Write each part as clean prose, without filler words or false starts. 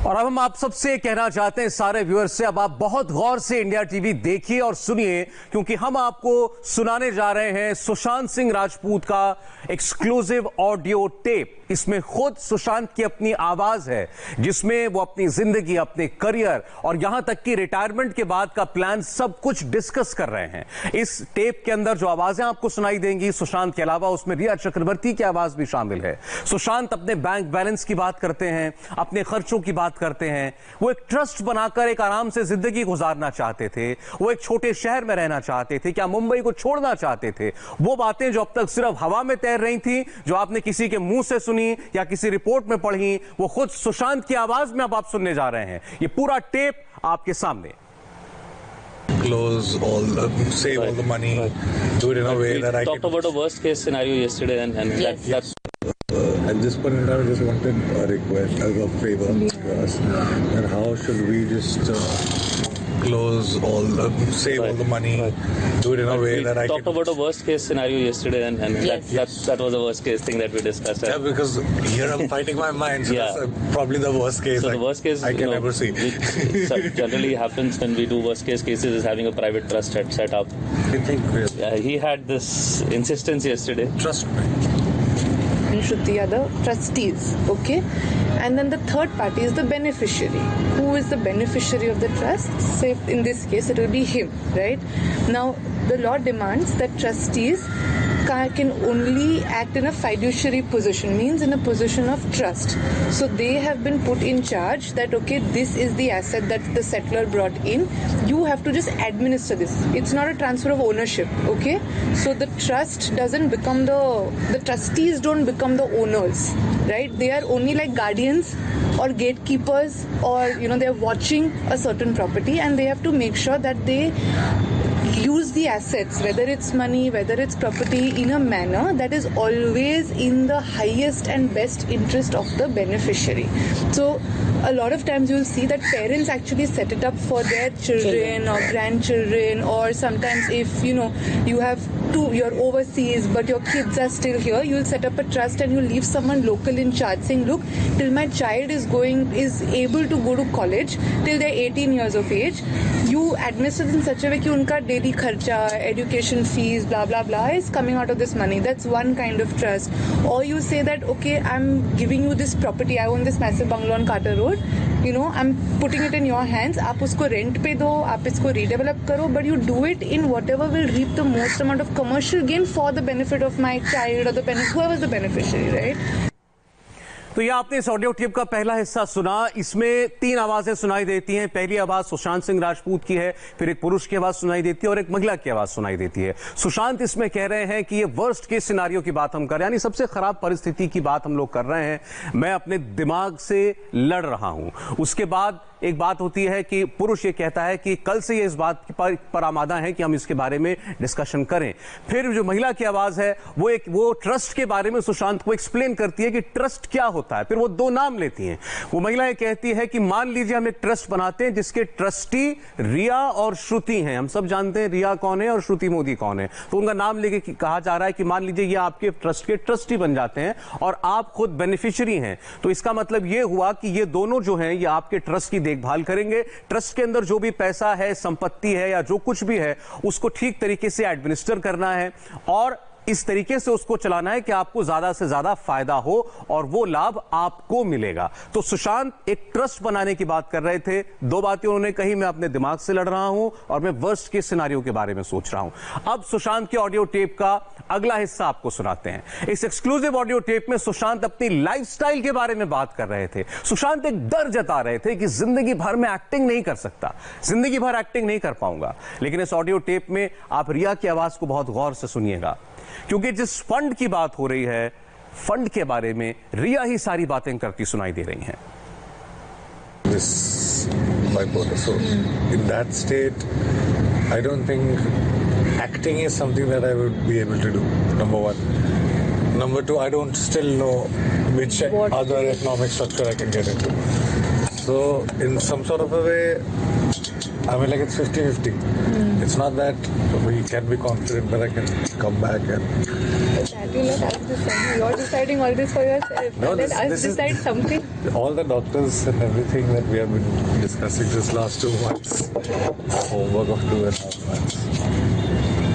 और अब हम आप सबसे कहना चाहते हैं, सारे व्यूअर्स से, अब आप बहुत गौर से इंडिया टीवी देखिए और सुनिए, क्योंकि हम आपको सुनाने जा रहे हैं सुशांत सिंह राजपूत का एक्सक्लूसिव ऑडियो टेप। इसमें खुद सुशांत की अपनी आवाज है, जिसमें वो अपनी जिंदगी, अपने करियर और यहां तक कि रिटायरमेंट के बाद का प्लान सब कुछ डिस्कस कर रहे हैं। इस टेप के अंदर जो आवाजें आपको सुनाई देंगी सुशांत के अलावा, उसमें रिया चक्रवर्ती की आवाज भी शामिल है। सुशांत अपने बैंक बैलेंस की बात करते हैं, अपने खर्चों की बात करते हैं। वो एक ट्रस्ट बनाकर एक आराम से जिंदगी गुजारना चाहते थे। वो एक छोटे शहर में रहना चाहते थे, क्या मुंबई को छोड़ना चाहते थे। वो बातें जो अब तक सिर्फ हवा में तैर रही थी, जो आपने किसी के मुंह से सुनी या किसी रिपोर्ट में पढ़ी, वो खुद सुशांत की आवाज में अब आप सुनने जा रहे हैं। ये पूरा टेप आपके सामने। Close all, save all the money, do it in a way that I talked about a worst case scenario yesterday, and yes. That's at this point in time, I just wanted a request, a favor to us, and how should we just close all, save all the money, do it in a way that I talked about a worst case scenario yesterday, and that was the worst case thing that we discussed. Yeah, because here I'm fighting my mind, so Yeah. that's probably the worst case. So the worst case I can ever see. Which generally happens when we do worst case cases is having a private trust set up. I think He had this insistence yesterday. Trust me. Shruti are the trustees, okay? And then the third party is the beneficiary. Who is the beneficiary of the trust? Say in this case it will be him, right? Now the law demands that trustees can only act in a fiduciary position, means in a position of trust. So they have been put in charge that, okay, this is the asset that the settler brought in. You have to just administer this. It's not a transfer of ownership, okay? So the trust doesn't become the trustees don't become the owners, right? They are only like guardians or gatekeepers, or they are watching a certain property, and they have to make sure that they use the assets, whether it's money, whether it's property, in a manner that is always in the highest and best interest of the beneficiary. So a lot of times you'll see that parents actually set it up for their children or grandchildren, or sometimes if you have you're overseas but your kids are still here, you'll set up a trust and you'll leave someone local in charge, saying, look, till my child is able to go to college, till they're 18 years of age, you administer in such a way that unka daily kharcha, education fees, blah blah blah is coming out of this money. That's one kind of trust. Or you say that, okay, I'm giving you this property, I own this massive bungalow on Carter Road, I'm putting it in your hands, aap usko rent pe do, aap isko redevelop karo, but you do it in whatever will reap the most amount of commercial gain for the benefit of my child or whoever is the beneficiary, right? तो ये आपने इस audio tape का पहला हिस्सा सुना। इसमें 3 आवाजें सुनाई देती हैं। पहली आवाज सुशांत सिंह राजपूत की है, फिर एक पुरुष की आवाज सुनाई देती है और एक महिला की आवाज सुनाई देती है। सुशांत इसमें कह रहे हैं कि ये वर्स्ट केस सिनारियो की बात हम कर रहे हैं, यानी सबसे खराब परिस्थिति की बात हम लोग कर रहे हैं। मैं अपने दिमाग से लड़ रहा हूं। उसके बाद एक बात होती है कि पुरुष ये कहता है कि कल से ये इस बात पर आमादा है कि हम इसके बारे में डिस्कशन करें। फिर जो महिला की आवाज है वो ट्रस्ट के बारे में सुशांत को एक्सप्लेन करती है कि ट्रस्ट क्या होता है। फिर वो 2 नाम लेती हैं। वो महिला ये कहती है कि मान लीजिए हम एक ट्रस्ट बनाते हैं जिसके ट्रस्टी रिया और श्रुति हैं। हम सब जानते हैं रिया कौन है और श्रुति मोदी कौन है, तो उनका नाम लेके कहा जा रहा है कि मान लीजिए ये आपके ट्रस्ट के ट्रस्टी बन जाते हैं और आप खुद बेनिफिशियरी हैं। तो इसका मतलब ये हुआ कि ये दोनों जो हैं ये आपके ट्रस्ट की देखभाल करेंगे। ट्रस्ट के अंदर जो भी पैसा है, संपत्ति है या जो कुछ भी है, उसको ठीक तरीके से एडमिनिस्टर करना है और इस तरीके से उसको चलाना है कि आपको ज्यादा से ज्यादा फायदा हो और वो लाभ आपको मिलेगा। तो सुशांत एक ट्रस्ट बनाने की बात कर रहे थे। 2 बातें उन्होंने कही, मैं अपने दिमाग से लड़ रहा हूं और मैं वर्स्ट केस सिनारियो के बारे में सोच रहा हूं। अब सुशांत के ऑडियो टेप का अगला हिस्सा आपको सुनाते हैं। इस एक्सक्लूसिव ऑडियो टेप में सुशांत अपनी लाइफस्टाइल के बारे में बात कर रहे थे। सुशांत एक डर जता रहे थे कि जिंदगी भर में एक्टिंग नहीं कर सकता, जिंदगी भर एक्टिंग नहीं कर पाऊंगा। लेकिन इस ऑडियो टेप में आप रिया की आवाज को बहुत गौर से सुनिएगा, क्योंकि जिस फंड की बात हो रही है, फंड के बारे में रिया ही सारी बातें करती सुनाई दे रही हैं। This bipolar. So in that state, I don't think acting is something that I would be able to do. Number 1. Number 2, I don't still know which other economic structure I can get into. So in some sort of a way, I mean, like it's 50-50. It's not that we can be confident that I can come back and That you let us decide. You're deciding all this for yourself. No, Let us this is decide something. all the doctors and everything that we have been discussing this last 2 months. Homework of 2.5 months.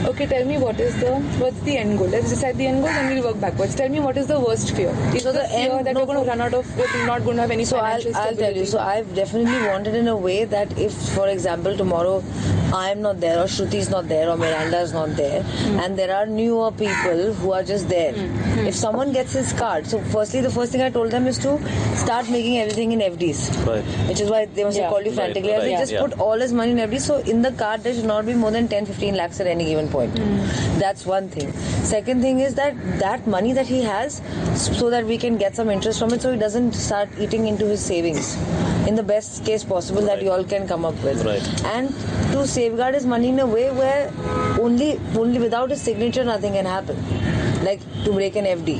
Okay, tell me what's the end goal? Let's decide the end goal and we'll work backwards. Tell me what is the worst fear? Is So the the fear end- that no, we're going to run out of, we're not going to have any So financial I'll tell you. stability? So I've definitely wanted in a way that if, for example, tomorrow I'm not there, or Shruti's not there, or Miranda's not there, and there are newer people who are just there. If someone gets his card, so firstly, the first thing I told them is to start making everything in FDs. Right. Which is why they must have called you frantically. I said, just put all his money in FDs. So in the card, there should not be more than 10-15 lakhs at any given point. That's one thing. Second thing is that money that he has, so that we can get some interest from it, so he doesn't start eating into his savings. In the best case possible that you all can come up with. Right. And to safeguard his money in a way where only without his signature nothing can happen. Like to break an FD.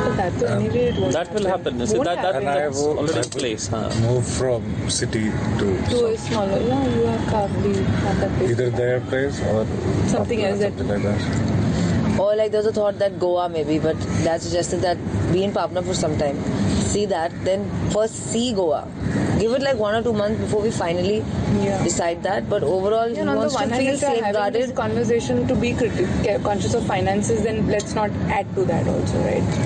But that will anyway it won't That will happen. So Won't that happen. that's already in place. Huh? Move from city to To a smaller, yeah, you have Kavli, have that place. either their place or Something else that- something like that. Or like there was a thought that Goa maybe, but that suggested that be in Papna for some time. See that, then first see Goa. Give it like 1 or 2 months before we finally decide that. But overall, he And on the wants to one hand, feel if you're having this safeguarded. conversation to be conscious of finances, then let's not add to that also, right?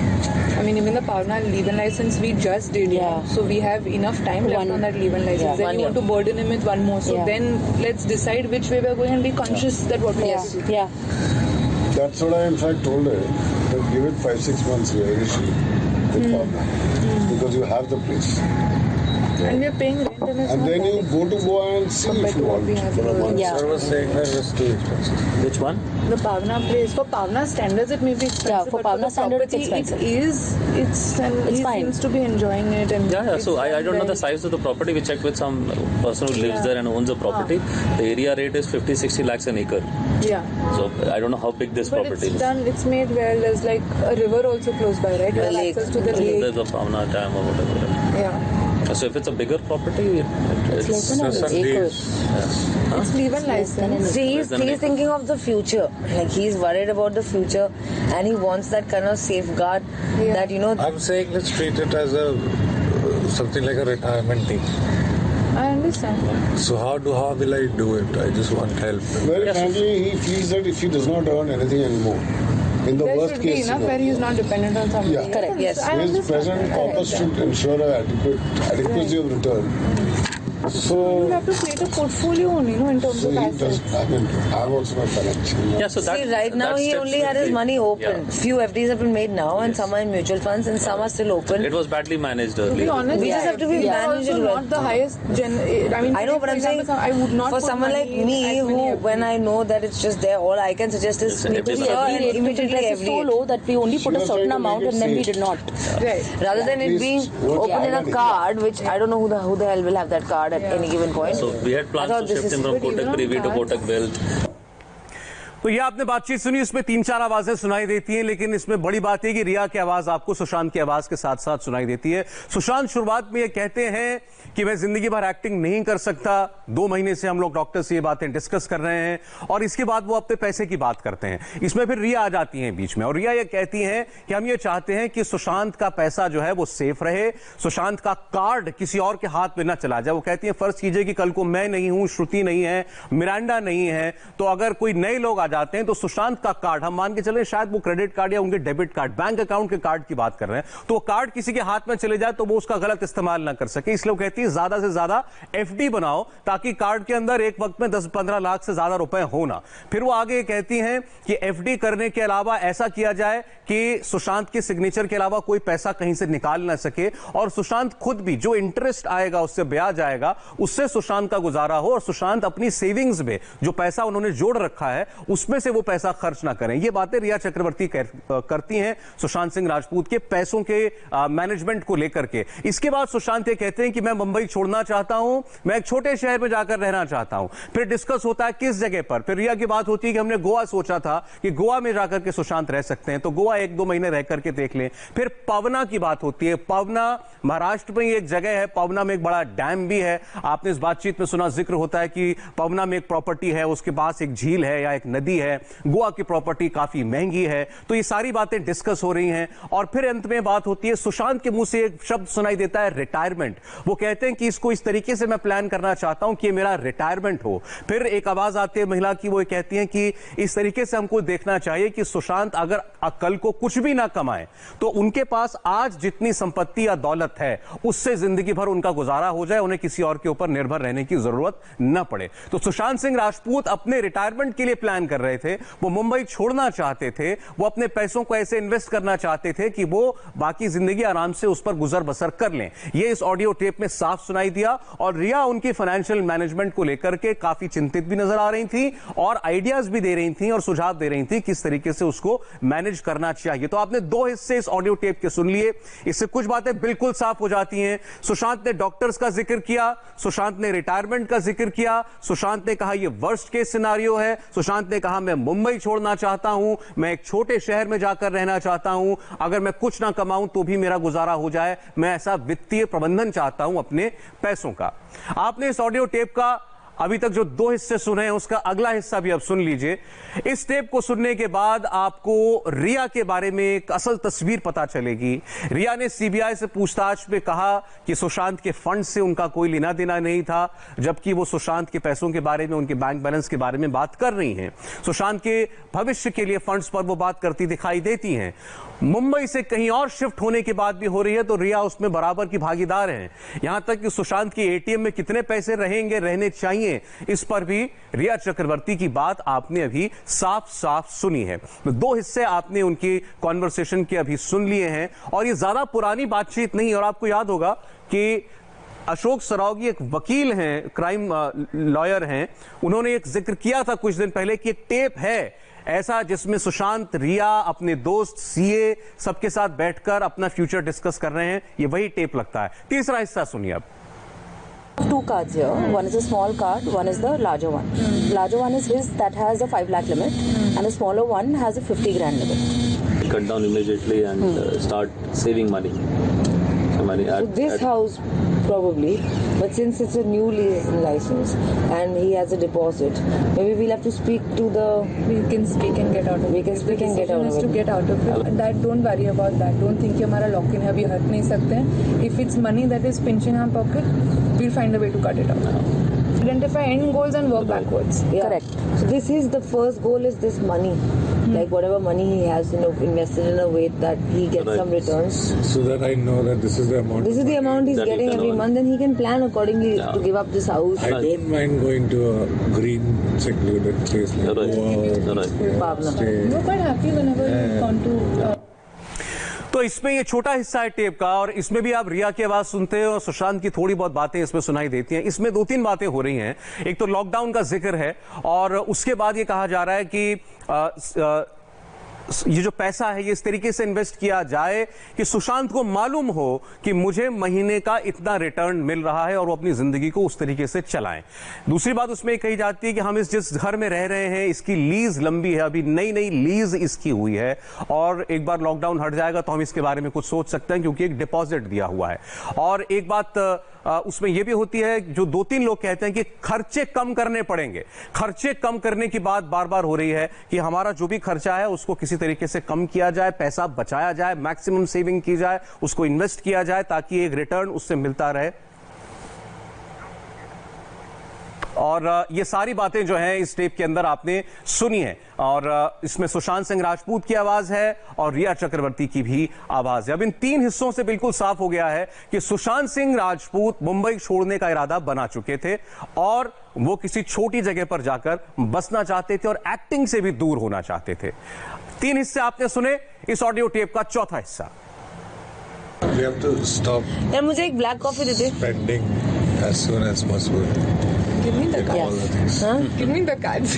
I mean, even the Pavna leave-in license we just did, Yeah. so we have enough time left on that leave-in license. Yeah, Then 1 you want to burden him with one more. So Yeah. then let's decide which way we're going and be conscious that what we have to do. Yeah. That's what I in fact told her. That give it 5-6 months here initially with Pavna. Because you have the place. And we're paying rent and it's And not then you that go to Goa and see compared if to you what want we have for a here. month. Yeah. Sir was saying that it's too expensive. Which one? the Pavna place, for Pavna standards it may be expensive, Yeah, for but Pavna the standard, it's property, expensive. It's he fine. seems to be enjoying it. And Yeah. So it's I don't know well. the size of the property. We checked with some person who lives Yeah. there and owns a property. The area rate is 50-60 lakhs an acre. Yeah. So I don't know how big this But property it's is. done, it's made well. There's like a river also close by, right? You have lake. access to the lake. There's a Pavna Dam or whatever. Yeah. So if it's a bigger property, it's Less than Some an acre. It's leave-in license. See, he's thinking of the future. Like he's worried about the future, and he wants that kind of safeguard Yeah. that I'm saying let's treat it as a something like a retirement thing. I understand. So how will I do it? I just want help. Very frankly, he feels that if he does not earn anything anymore, in the There worst should be case enough where scenario, he's not dependent on somebody. Yeah. Correct, yes. I his understand. present corpus should ensure adequacy of return. You So, have to create a portfolio only, in terms so of he assets. does. I mean, I'm also not financial. Yeah, so that, See, right now that he steps only will had his be- money open. Yeah. Few FDs have been made now, and Yes. some are in mutual funds, and some are still open. It was badly managed To be earlier. honest, We just have to be we are managed also well. not the highest I mean, I know, today, but for I'm saying example, I would not for put someone like money in me, as many who FDs. when I know that it's just there, all I can suggest is Yes, people every here month. and Rate of immediately interest is so FD. low that we only put She a was certain trying to amount make and it then we safe. did not. Right. Rather than it least being what open in a I- card, which I don't know who the hell will have that card at any given point. So we had I plans thought to this shift is- him from But even Kotak on Privy to cards- Kotak Wealth. तो ये आपने बातचीत सुनी, इसमें 3-4 आवाजें सुनाई देती हैं, लेकिन इसमें बड़ी बात है कि रिया की आवाज आपको सुशांत की आवाज के साथ साथ सुनाई देती है। सुशांत शुरुआत में ये कहते हैं कि मैं जिंदगी भर एक्टिंग नहीं कर सकता। 2 महीने से हम लोग डॉक्टर से ये बातें डिस्कस कर रहे हैं, और इसके बाद वो अपने पैसे की बात करते हैं। इसमें फिर रिया आ जाती है बीच में, और रिया ये कहती हैं कि हम ये चाहते हैं कि सुशांत का पैसा जो है वो सेफ रहे, सुशांत का कार्ड किसी और के हाथ में ना चला जाए। वो कहती है फर्ज कीजिए कि कल को मैं नहीं हूं, श्रुति नहीं है, मिरांडा नहीं है, तो अगर कोई नए लोग आ जाते हैं तो सुशांत का कार्ड, हम मान के चले शायद वो क्रेडिट कार्ड या उनके डेबिट कार्ड, बैंक अकाउंट के कार्ड की बात कर रहे हैं, तो वो कार्ड किसी के हाथ में चले जाए तो वो उसका गलत इस्तेमाल ना कर सके। इसलिए वो कहती है ज्यादा से ज्यादा एफडी बनाओ, ताकि कार्ड के अंदर एक वक्त में 10-15 लाख से ज्यादा रुपए हो ना। फिर वो आगे कहती हैं कि एफडी करने के अलावा ऐसा किया जाए कि सुशांत के सिग्नेचर के अलावा कोई पैसा कहीं से निकाल ना सके, और सुशांत खुद भी जो इंटरेस्ट आएगा, उससे ब्याज आएगा, उससे सुशांत का गुजारा हो, और सुशांत अपनी सेविंग्स में जो पैसा उन्होंने जोड़ रखा है उसमें से वो पैसा खर्च ना करें। ये बातें रिया चक्रवर्ती करती हैं सुशांत सिंह राजपूत के पैसों के मैनेजमेंट को लेकर के। इसके बाद सुशांत ये कहते हैं कि मैं मुंबई छोड़ना चाहता हूं, मैं एक छोटे शहर में जाकर रहना चाहता हूं। फिर डिस्कस होता है किस जगह पर। फिर रिया की बात होती है कि हमने गोवा सोचा था कि गोवा में जाकर के सुशांत रह सकते हैं, तो गोवा 1-2 महीने रह करके देख लें। फिर पवना की बात होती है। पवना महाराष्ट्र में एक जगह है, पवना में एक बड़ा डैम भी है। आपने इस बातचीत में सुना, जिक्र होता है कि पवना में एक प्रॉपर्टी है, उसके पास एक झील है या एक नदी खरीदी है, गोवा की प्रॉपर्टी काफी महंगी है। तो ये सारी बातें डिस्कस हो रही हैं और फिर अंत में बात होती है, सुशांत के मुंह से एक शब्द सुनाई देता है, रिटायरमेंट। वो कहते हैं कि इसको इस तरीके से मैं प्लान करना चाहता हूं कि ये मेरा रिटायरमेंट हो। फिर एक आवाज आती है महिला की, वो कहती है कि इस तरीके से हमको देखना चाहिए कि सुशांत अगर कल को कुछ भी ना कमाए तो उनके पास आज जितनी संपत्ति या दौलत है उससे जिंदगी भर उनका गुजारा हो जाए, उन्हें किसी और के ऊपर निर्भर रहने की जरूरत न पड़े। तो सुशांत सिंह राजपूत अपने रिटायरमेंट के लिए प्लान कर रहे थे, वो मुंबई छोड़ना चाहते थे, वो अपने पैसों को ऐसे इन्वेस्ट करना चाहते थे कि वो बाकी जिंदगी आराम से उस पर गुजर बसर कर लें। ये इस ऑडियो टेप में साफ सुनाई दिया और रिया उनकी फाइनेंशियल मैनेजमेंट को लेकर के काफी चिंतित भी नजर आ रही थी और आइडियाज भी दे रही थी और सुझाव दे रही थी किस तरीके से उसको मैनेज करना चाहिए। तो आपने दो हिस्से इस ऑडियो टेप के सुन लिए, इससे कुछ बातें बिल्कुल साफ हो जाती हैं। सुशांत ने डॉक्टर्स का जिक्र किया, सुशांत ने रिटायरमेंट का जिक्र किया, सुशांत ने कहा यह वर्स्ट केस सिनारियो है, सुशांत ने कहा मैं मुंबई छोड़ना चाहता हूं, मैं एक छोटे शहर में जाकर रहना चाहता हूं, अगर मैं कुछ ना कमाऊं तो भी मेरा गुजारा हो जाए, मैं ऐसा वित्तीय प्रबंधन चाहता हूं अपने पैसों का। आपने इस ऑडियो टेप का अभी तक जो दो हिस्से सुने हैं उसका अगला हिस्सा भी अब सुन लीजिए। इस टेप को सुनने के बाद आपको रिया के बारे में एक असल तस्वीर पता चलेगी। रिया ने सीबीआई से पूछताछ में कहा कि सुशांत के फंड से उनका कोई लेना देना नहीं था, जबकि वो सुशांत के पैसों के बारे में, उनके बैंक बैलेंस के बारे में बात कर रही हैं। सुशांत के भविष्य के लिए फंड्स पर वो बात करती दिखाई देती हैं। मुंबई से कहीं और शिफ्ट होने की बात भी हो रही है तो रिया उसमें बराबर की भागीदार हैं। यहां तक कि सुशांत की एटीएम में कितने पैसे रहने चाहिए, इस पर भी रिया चक्रवर्ती की बात आपने अभी साफ साफ सुनी है। दो हिस्से आपने उनकी कॉन्वर्सेशन के अभी सुन लिए हैं और ये ज्यादा पुरानी बातचीत नहीं। और आपको याद होगा कि अशोक सरावगी एक वकील हैं, क्राइम लॉयर हैं, उन्होंने एक जिक्र किया था कुछ दिन पहले कि एक टेप है ऐसा जिसमें सुशांत, रिया, अपने दोस्त सीए सबके साथ बैठकर अपना फ्यूचर डिस्कस कर रहे हैं। ये वही टेप लगता है। तीसरा हिस्सा सुनिए अब। Two cards here. One is a small card, one is the larger one. Larger one is his, that has a 5 lakh limit, and the smaller one has a 50 grand limit. Cut down immediately and start saving money. So money So this house probably, but since it's a new license and he has a deposit, maybe we'll have to speak to the. We can speak and get out of it. We can speak and get out of to it. get out of it. That don't worry about that. Don't think कि हमारा lock in है, अभी हट नहीं सकते हैं. If it's money that is pinching our pocket, we'll find a way to cut it out. Identify end goals and work backwards. Yeah. Correct. So this is the first goal is this money. Like whatever money he has, invested in a way that he gets some returns. So that I know that this is the amount. This is the amount he's That getting you can every earn. month, and he can plan accordingly to give up this house. I don't mind going to a green secluded place like Right. Goa. Right. Pavna. Stay. We're quite happy whenever you've gone to. तो इसमें ये छोटा हिस्सा है tape का और इसमें भी आप रिया की आवाज सुनते हैं और सुशांत की थोड़ी बहुत बातें इसमें सुनाई देती हैं। इसमें दो तीन बातें हो रही हैं। एक तो लॉकडाउन का जिक्र है और उसके बाद ये कहा जा रहा है कि ये जो पैसा है ये इस तरीके से इन्वेस्ट किया जाए कि सुशांत को मालूम हो कि मुझे महीने का इतना रिटर्न मिल रहा है और वो अपनी जिंदगी को उस तरीके से चलाएं। दूसरी बात उसमें कही जाती है कि हम जिस घर में रह रहे हैं इसकी लीज लंबी है, अभी नई नई लीज इसकी हुई है और एक बार लॉकडाउन हट जाएगा तो हम इसके बारे में कुछ सोच सकते हैं क्योंकि एक डिपॉजिट दिया हुआ है। और एक बात उसमें यह भी होती है, जो दो तीन लोग कहते हैं कि खर्चे कम करने पड़ेंगे। खर्चे कम करने की बात बार बार हो रही है कि हमारा जो भी खर्चा है उसको किसी तरीके से कम किया जाए, पैसा बचाया जाए, मैक्सिमम सेविंग की जाए, उसको इन्वेस्ट किया जाए ताकि एक रिटर्न उससे मिलता रहे। और ये सारी बातें जो हैं इस टेप के अंदर आपने सुनी है और इसमें सुशांत सिंह राजपूत की आवाज है और रिया चक्रवर्ती की भी आवाज है। अब इन तीन हिस्सों से बिल्कुल साफ हो गया है कि सुशांत सिंह राजपूत मुंबई छोड़ने का इरादा बना चुके थे और वो किसी छोटी जगह पर जाकर बसना चाहते थे और एक्टिंग से भी दूर होना चाहते थे। तीन हिस्से आपने सुने, इस ऑडियो टेप का चौथा हिस्सा। We have to stop यार मुझे एक black coffee they they. spending as soon as possible. Give me the Get cards. all the things. Give me the cards.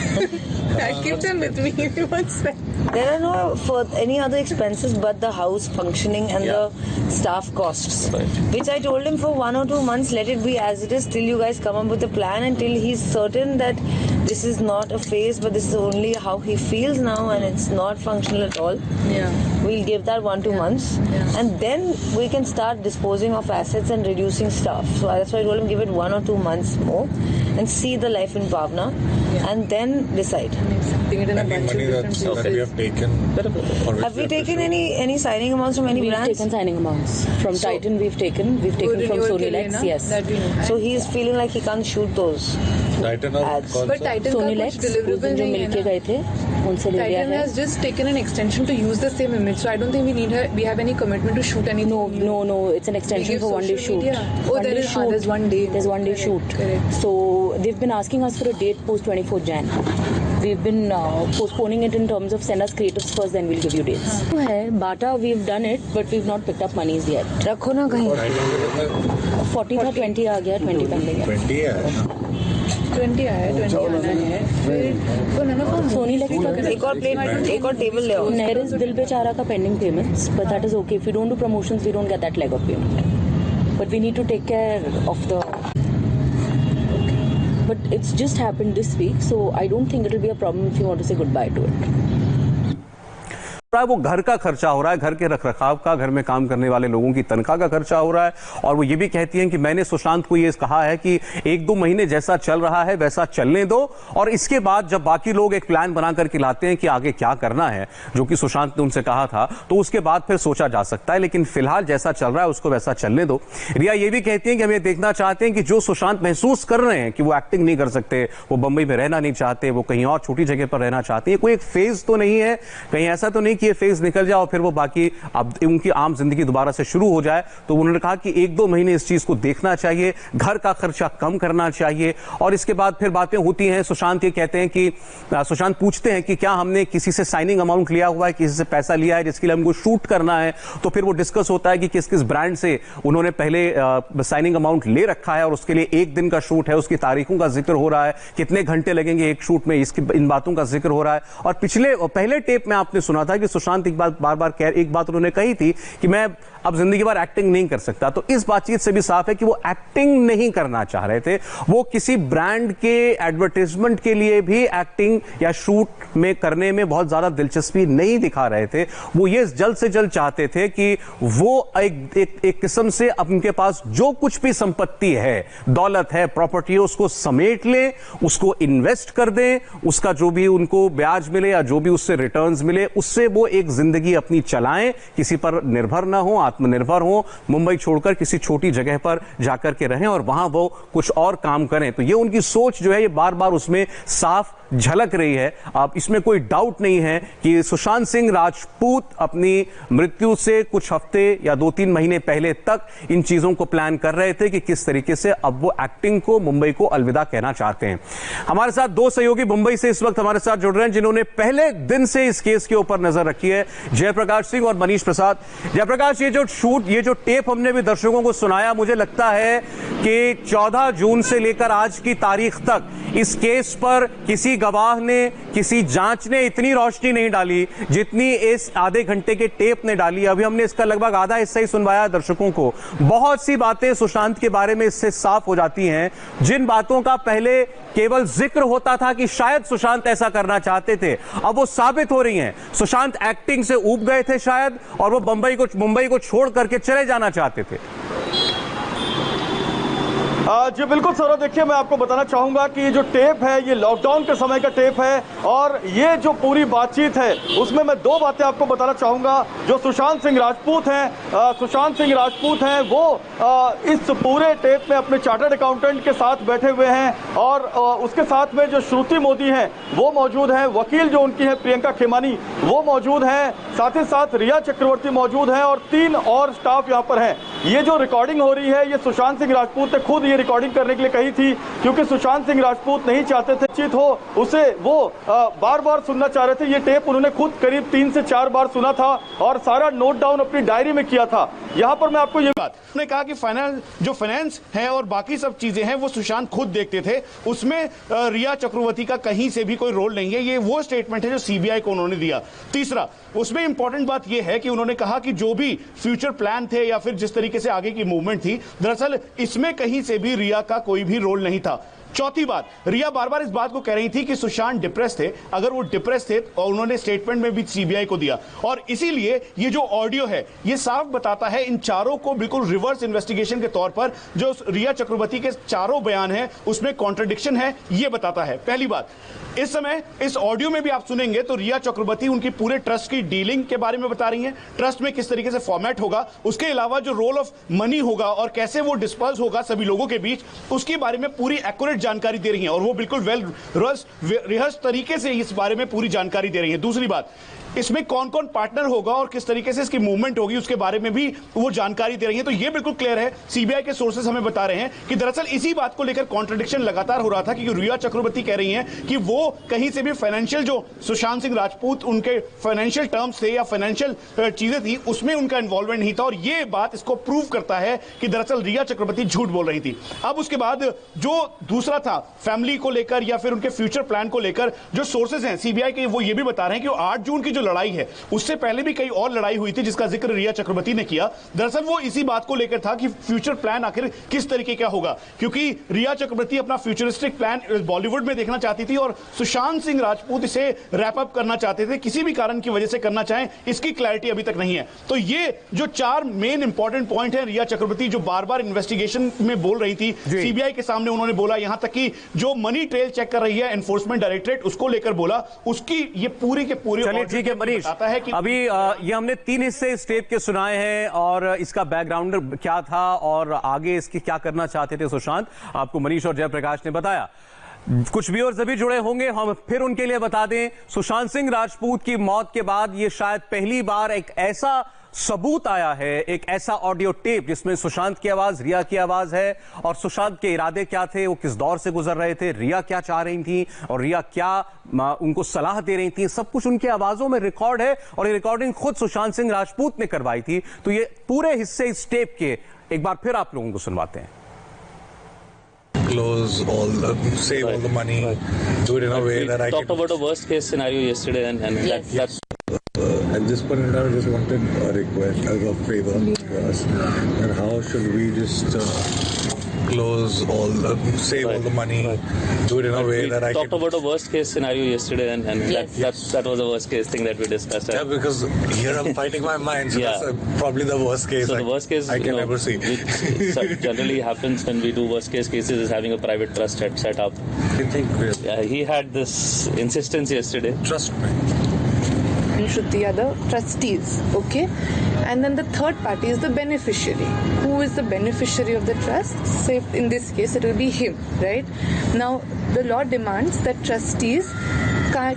I'll keep them with me if you want to spend. There are no any other expenses but the house functioning and the staff costs. Right. Which I told him for 1 or 2 months, let it be as it is till you guys come up with a plan and till he's certain that this is not a phase, but this is only how he feels now, and it's not functional at all. Yeah. We'll give that 1-2 months, and then we can start disposing of assets and reducing stuff. So that's why I told him give it 1 or 2 months more and see the life in Pavna, and then decide. Accepting it in a Any bunch of money different that we have taken. for which Have we have to taken show? any signing amounts from any We've brands? taken signing amounts from Titan. We've taken from renewal Sony के लिए Lex. ना? Yes. That we know. So he's feeling like he can't shoot those Titan or ads. कौन But सा? Titan Sony का Lex कुछ उस deliverable दिन जो नहीं है मिलके ना? गए थे उनसे ले लिया Titan है. has just taken an extension to use the same image, so I don't think we have any commitment to shoot anything. No. It's an extension give for 1 day social shoot. media. Oh, One there day is- shoot. there's 1 day. There's 1 day Correct, shoot. correct. So they've been asking us for a date post 24th Jan. We've been postponing it in terms of send us creatives first, then we'll give you dates. है Bata, we've done it, but we've not picked up monies yet. रखो ना कहीं. Titan के कितने? 40 था 20 आ गया 20 pending है. 20 है. 20 आया है, 20 आना है. फिर तो ना Sony Lex का एक और प्लेट, एक और टेबल ले आओ. There is Dil Bechara ka pending payments, but that is okay. If we don't do promotions, we don't get that leg of payment. But we need to take care of the. But it's just happened this week, so I don't think it will be a problem if you want to say goodbye to it. वो घर का खर्चा हो रहा है, घर के रखरखाव का, घर में काम करने वाले लोगों की तनख्वाह का खर्चा हो रहा है। और वो ये भी कहती हैं कि मैंने सुशांत को ये कहा है कि 1-2 महीने जैसा चल रहा है वैसा चलने दो, और इसके बाद जब बाकी लोग एक प्लान बना करके लाते हैं कि आगे क्या करना है, जो कि सुशांत ने उनसे कहा था, तो उसके बाद फिर सोचा जा सकता है, लेकिन फिलहाल जैसा चल रहा है उसको वैसा चलने दो। रिया ये भी कहती हैं कि हम ये देखना चाहते हैं कि जो सुशांत महसूस कर रहे हैं कि वो एक्टिंग नहीं कर सकते, वो बंबई में रहना नहीं चाहते, वो कहीं और छोटी जगह पर रहना चाहते हैं, कोई एक फेज तो नहीं है, कहीं ऐसा तो नहीं कि ये फेज निकल जाए और फिर वो बाकी अब उनकी आम जिंदगी दोबारा से शुरू हो जाए। तो उन्होंने कहा कि 1-2 महीने इस चीज को देखना चाहिए, घर का खर्चा कम करना चाहिए, और इसके बाद फिर बातें होती हैं। सुशांत ये कहते हैं कि सुशांत पूछते हैं कि क्या हमने किसी से साइनिंग अमाउंट लिया हुआ है, किसी से पैसा लिया है जिसके लिए हमको शूट करना है, तो फिर वो डिस्कस होता है कि किस किस ब्रांड से उन्होंने पहले साइनिंग अमाउंट ले रखा है और उसके लिए 1 दिन का शूट है, उसकी तारीखों का जिक्र हो रहा है, कितने घंटे लगेंगे एक शूट में, इसकी इन बातों का जिक्र हो रहा है। और पहले टेप में आपने सुना था कि सुशांत एक बात उन्होंने कही थी कि मैं अब जिंदगी भर एक्टिंग नहीं कर सकता। तो इस बातचीत से भी साफ है कि वो एक्टिंग नहीं करना चाह रहे थे, वो किसी ब्रांड के एडवर्टाइजमेंट के लिए भी एक्टिंग या शूट में करने में बहुत ज्यादा दिलचस्पी नहीं दिखा रहे थे। वो ये जल्द से जल्द चाहते थे कि वो एक किस्म से अब उनके पास जो कुछ भी संपत्ति है, दौलत है, प्रॉपर्टी है, उसको समेट लें, उसको इन्वेस्ट कर दें, उसका जो भी उनको ब्याज मिले या जो भी उससे रिटर्न्स मिले, उससे वो एक जिंदगी अपनी चलाएं, किसी पर निर्भर ना हो, आत्मनिर्भर हो, मुंबई छोड़कर किसी छोटी जगह पर जाकर के रहें और वहां वो कुछ और काम करें। तो ये उनकी सोच जो है ये बार बार उसमें साफ झलक रही है। अब इसमें कोई डाउट नहीं है कि सुशांत सिंह राजपूत अपनी मृत्यु से कुछ हफ्ते या 2-3 महीने पहले तक इन चीजों को प्लान कर रहे थे कि किस तरीके से अब वो एक्टिंग को, मुंबई को अलविदा कहना चाहते हैं। हमारे साथ 2 सहयोगी मुंबई से इस वक्त हमारे साथ जुड़ रहे हैं जिन्होंने पहले दिन से इस केस के ऊपर नजर रखी है, जयप्रकाश सिंह और मनीष प्रसाद। जयप्रकाश, ये जो टेप हमने भी दर्शकों को सुनाया, मुझे लगता है कि 14 जून से लेकर आज की तारीख तक इस केस पर किसी गवाह ने, किसी जांच ने इतनी रोशनी नहीं डाली जितनी इस आधे घंटे के टेप ने डाली। अभी हमने इसका लगभग आधा हिस्सा ही सुनवाया दर्शकों को। बहुत सी बातें सुशांत के बारे में इससे साफ हो जाती हैं, जिन बातों का पहले केवल जिक्र होता था कि शायद सुशांत ऐसा करना चाहते थे, अब वो साबित हो रही हैं। सुशांत एक्टिंग से ऊब गए थे शायद, और वो मुंबई को छोड़ करके चले जाना चाहते थे। जी बिल्कुल सौरभ, देखिए मैं आपको बताना चाहूँगा कि ये जो टेप है ये लॉकडाउन के समय का टेप है, और ये जो पूरी बातचीत है उसमें मैं 2 बातें आपको बताना चाहूँगा। जो सुशांत सिंह राजपूत हैं वो इस पूरे टेप में अपने चार्टर्ड अकाउंटेंट के साथ बैठे हुए हैं, और उसके साथ में जो श्रुति मोदी हैं वो मौजूद हैं, वकील जो उनकी है प्रियंका खेमानी वो मौजूद हैं, साथ ही साथ रिया चक्रवर्ती मौजूद हैं, और 3 और स्टाफ यहाँ पर हैं। ये जो रिकॉर्डिंग हो रही है ये सुशांत सिंह राजपूत ने खुद ये रिकॉर्डिंग करने के लिए कही थी, क्योंकि सुशांत सिंह राजपूत नहीं चाहते थे चित हो उसे, वो बार बार सुनना चाह रहे थे। ये टेप उन्होंने खुद करीब 3 से 4 बार सुना था और सारा नोट डाउन अपनी डायरी में किया था। यहाँ पर मैं आपको ये बात उन्होंने कहा कि फाइनेंस है और बाकी सब चीजें हैं वो सुशांत खुद देखते थे, उसमें रिया चक्रवर्ती का कहीं से भी कोई रोल नहीं है। ये वो स्टेटमेंट है जो सीबीआई को उन्होंने दिया। तीसरा, उसमें इंपॉर्टेंट बात यह है कि उन्होंने कहा कि जो भी फ्यूचर प्लान थे या फिर जिस तरीके से आगे की मूवमेंट थी, दरअसल इसमें कहीं से भी रिया का कोई भी रोल नहीं था। चौथी बात, रिया बार बार इस बात को कह रही थी कि सुशांत डिप्रेस थे। अगर वो डिप्रेस थे और उन्होंने स्टेटमेंट में भी सीबीआई को दिया, और इसीलिए ये जो ऑडियो है ये साफ बताता है इन चारों को बिल्कुल रिवर्स इन्वेस्टिगेशन के तौर पर जो रिया चक्रवर्ती के चारों बयान है उसमें कॉन्ट्रडिक्शन है, ये बताता है। पहली बात, इस समय इस ऑडियो में भी आप सुनेंगे तो रिया चक्रवर्ती उनकी पूरे ट्रस्ट की डीलिंग के बारे में बता रही हैं, ट्रस्ट में किस तरीके से फॉर्मेट होगा, उसके अलावा जो रोल ऑफ मनी होगा और कैसे वो डिस्पर्स होगा सभी लोगों के बीच, उसके बारे में पूरी एक्यूरेट जानकारी दे रही हैं, और वो बिल्कुल वेल रिहर्स तरीके से इस बारे में पूरी जानकारी दे रही हैं। दूसरी बात, इसमें कौन कौन पार्टनर होगा और किस तरीके से इसकी मूवमेंट होगी उसके बारे में भी वो जानकारी दे रही है। तो ये बिल्कुल क्लियर है, सीबीआई के सोर्सेस हमें बता रहे हैं कि दरअसल इसी बात को लेकर कॉन्ट्रडिक्शन लगातार हो रहा था कि रिया चक्रवर्ती कह रही हैं कि वो कहीं से भी फाइनेंशियल जो सुशांत सिंह राजपूत उनके फाइनेंशियल टर्म्स थे या फाइनेंशियल चीजें थी उसमें उनका इन्वॉल्वमेंट नहीं था, और ये बात इसको प्रूव करता है कि दरअसल रिया चक्रवर्ती झूठ बोल रही थी। अब उसके बाद जो दूसरा था फैमिली को लेकर या फिर उनके फ्यूचर प्लान को लेकर जो सोर्सेज हैं सीबीआई के, वो ये भी बता रहे हैं कि 8 जून की जो लड़ाई है उससे पहले भी कई और लड़ाई हुई थी जिसका जिक्र रिया चक्रवर्ती ने किया। दरअसल वो इसी बात को लेकर था कि फ्यूचर प्लान आखिर किस तरीके का होगा, क्योंकि रिया चक्रवर्ती अपना फ्यूचरिस्टिक प्लान बॉलीवुड में देखना चाहती थी और सुशांत सिंह राजपूत इसे रैप अप करना चाहते थे। किसी भी कारण की वजह से करना चाहें इसकी क्लैरिटी अभी तक नहीं है। तो ये जो 4 मेन इंपॉर्टेंट पॉइंट है रिया चक्रवर्ती जो बार बार इन्वेस्टिगेशन में बोल रही थी, सीबीआई के सामने उन्होंने बोला, यहां तक कि जो मनी ट्रेल चेक कर रही है एनफोर्समेंट डायरेक्टरेट उसको लेकर बोला, उसकी ये पूरी के पूरी बताता है कि अभी ये हमने 3 हिस्से इस टेप के सुनाए हैं और इसका बैकग्राउंड क्या था और आगे इसकी क्या करना चाहते थे सुशांत, आपको मनीष और जयप्रकाश ने बताया। कुछ व्यूअर्स अभी जुड़े होंगे, हम फिर उनके लिए बता दें, सुशांत सिंह राजपूत की मौत के बाद ये शायद पहली बार एक ऐसा सबूत आया है, एक ऐसा ऑडियो टेप जिसमें सुशांत की आवाज, रिया की आवाज है, और सुशांत के इरादे क्या थे, वो किस दौर से गुजर रहे थे, रिया क्या चाह रही थी और रिया क्या उनको सलाह दे रही थी, सब कुछ उनकी आवाजों में रिकॉर्ड है, और ये रिकॉर्डिंग खुद सुशांत सिंह राजपूत ने करवाई थी। तो ये पूरे हिस्से इस टेप के एक बार फिर आप लोगों को सुनवाते हैं। Close all the, save all the money, do it in a way that I talked about a worst case scenario yesterday, and Yes. that's At this point in time, I just wanted a request as a favor to us. And how should we just close all the, save all the money, do it in a way that I talked can. about a worst case scenario yesterday, and Yes. that was the worst case thing that we discussed. Yeah, because here I'm fighting my mind, so Yeah. that's probably the worst case So the worst case I can ever see. which generally happens when we do worst case cases is having a private trust set up. You think really? Yeah, he had this insistence yesterday. Trust me. Shruti are the trustees, okay? And then the third party is the beneficiary. Who is the beneficiary of the trust? Say in this case it will be him, right? Now the law demands that trustees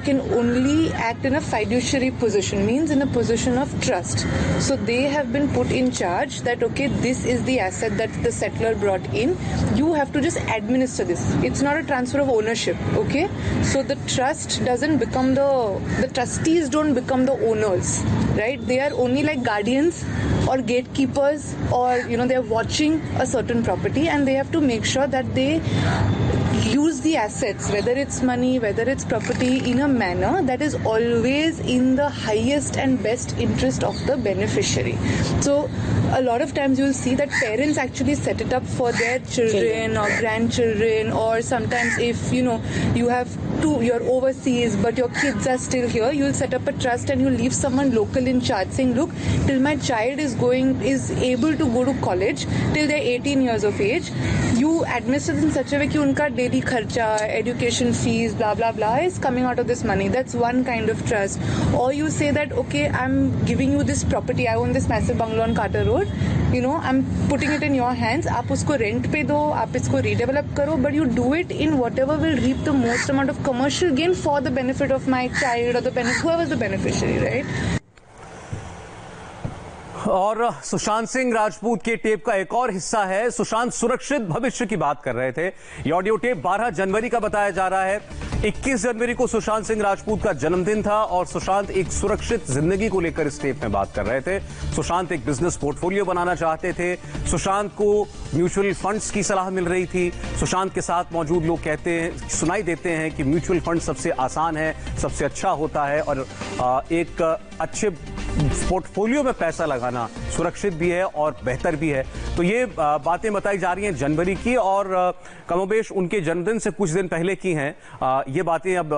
can only act in a fiduciary position, means in a position of trust. So they have been put in charge that okay, this is the asset that the settler brought in. You have to just administer this. It's not a transfer of ownership, okay? So the trust doesn't become the trustees don't become the owners, right? They are only like guardians or gatekeepers, or you know, they're watching a certain property and they have to make sure that they use the assets, whether it's money, whether it's property, in a manner that is always in the highest and best interest of the beneficiary. So a lot of times you'll see that parents actually set it up for their children or grandchildren, or sometimes if you know you have you're overseas but your kids are still here, you'll set up a trust and you leave someone local in charge saying, look, till my child is able to go to college till they're 18 years of age, you administer in such a way कि उनका daily खर्चा, education fees, blah blah blah is coming out of this money. That's one kind of trust. Or you say that okay, I'm giving you this property, I own this massive bungalow on Carter Road, you know, I'm putting it in your hands, आप उसको rent पे दो, आप इसको redevelop करो, but you do it in whatever will reap the most amount of commercial gain for the benefit of my child or the benefit, whoever is the beneficiary, right? और सुशांत सिंह राजपूत के tape का एक और हिस्सा है, सुशांत सुरक्षित भविष्य की बात कर रहे थे। ये ऑडियो टेप 12 जनवरी का बताया जा रहा है। 21 जनवरी को सुशांत सिंह राजपूत का जन्मदिन था और सुशांत एक सुरक्षित जिंदगी को लेकर इस टेप में बात कर रहे थे। सुशांत एक बिजनेस पोर्टफोलियो बनाना चाहते थे। सुशांत को म्यूचुअल फंड्स की सलाह मिल रही थी। सुशांत के साथ मौजूद लोग कहते हैं, सुनाई देते हैं कि म्यूचुअल फंड सबसे आसान है, सबसे अच्छा होता है और एक अच्छे पोर्टफोलियो में पैसा लगाना सुरक्षित भी है और बेहतर भी है। तो ये बातें बताई जा रही हैं जनवरी की, और कमोबेश उनके जन्मदिन से कुछ दिन पहले की हैं। ये बातें अब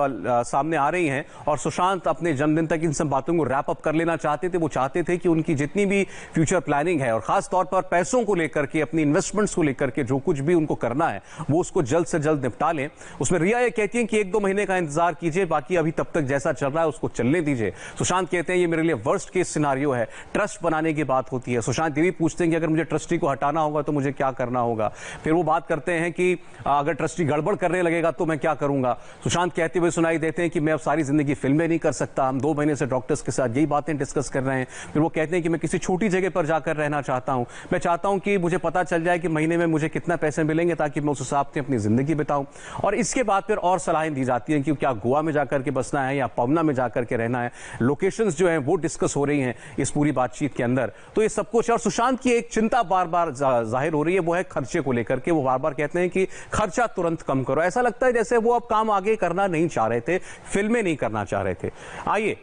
सामने आ रही हैं, और सुशांत अपने जन्मदिन तक इन सब बातों को रैप अप कर लेना चाहते थे। वो चाहते थे कि उनकी जितनी भी फ्यूचर प्लानिंग है, और खास तौर पर पैसों को लेकर के, अपनी इन्वेस्टमेंट्स को लेकर के जो कुछ भी उनको करना है, वो उसको जल्द से जल्द निपटा लें। उसमें रिया ये कहती है कि 1-2 महीने का इंतजार कीजिए, बाकी अभी तब तक जैसा चल रहा है उसको चलने दीजिए। सुशांत कहते हैं ये मेरे लिए वर्स्ट केस सिनारियो है। ट्रस्ट बनाने की बात होती है। सुशांत ये भी पूछते हैं कि अगर मुझे ट्रस्टी को हटाना होगा तो मुझे क्या करना होगा। फिर वो बात करते हैं कि अगर ट्रस्टी गड़बड़ करने लगेगा तो मैं क्या करूंगा। सुशांत कहते हुए सुनाई देते हैं कि मैं अब सारी जिंदगी फिल्में नहीं कर सकता, हम 2 महीने से डॉक्टर्स के साथ यही बातें डिस्कस कर रहे हैं। फिर वो कहते हैं कि मैं किसी छोटी जगह पर जाकर रहना चाहता हूं, मैं चाहता हूं कि मुझे पता चल जाए कि महीने में मुझे कितना पैसे मिलेंगे ताकि मैं उस हिसाब से अपनी जिंदगी बिताऊं। और इसके बाद फिर और सलाहें दी जाती हैं कि क्या गोवा में जाकर के बसना है या पवना में जाकर के रहना है। लोकेशंस जो हैं वो डिस्कस हो रही हैं इस पूरी बातचीत के अंदर। तो ये सब कुछ, और सुशांत की एक चिंता बार बार जाहिर हो रही है, वो है खर्चे को लेकर के। वो बार बार कहते हैं कि खर्चा तुरंत कम करो। ऐसा लगता है जैसे वो अब काम आगे करना नहीं चाह रहे थे, फिल्में नहीं करना चाह रहे थे। आइए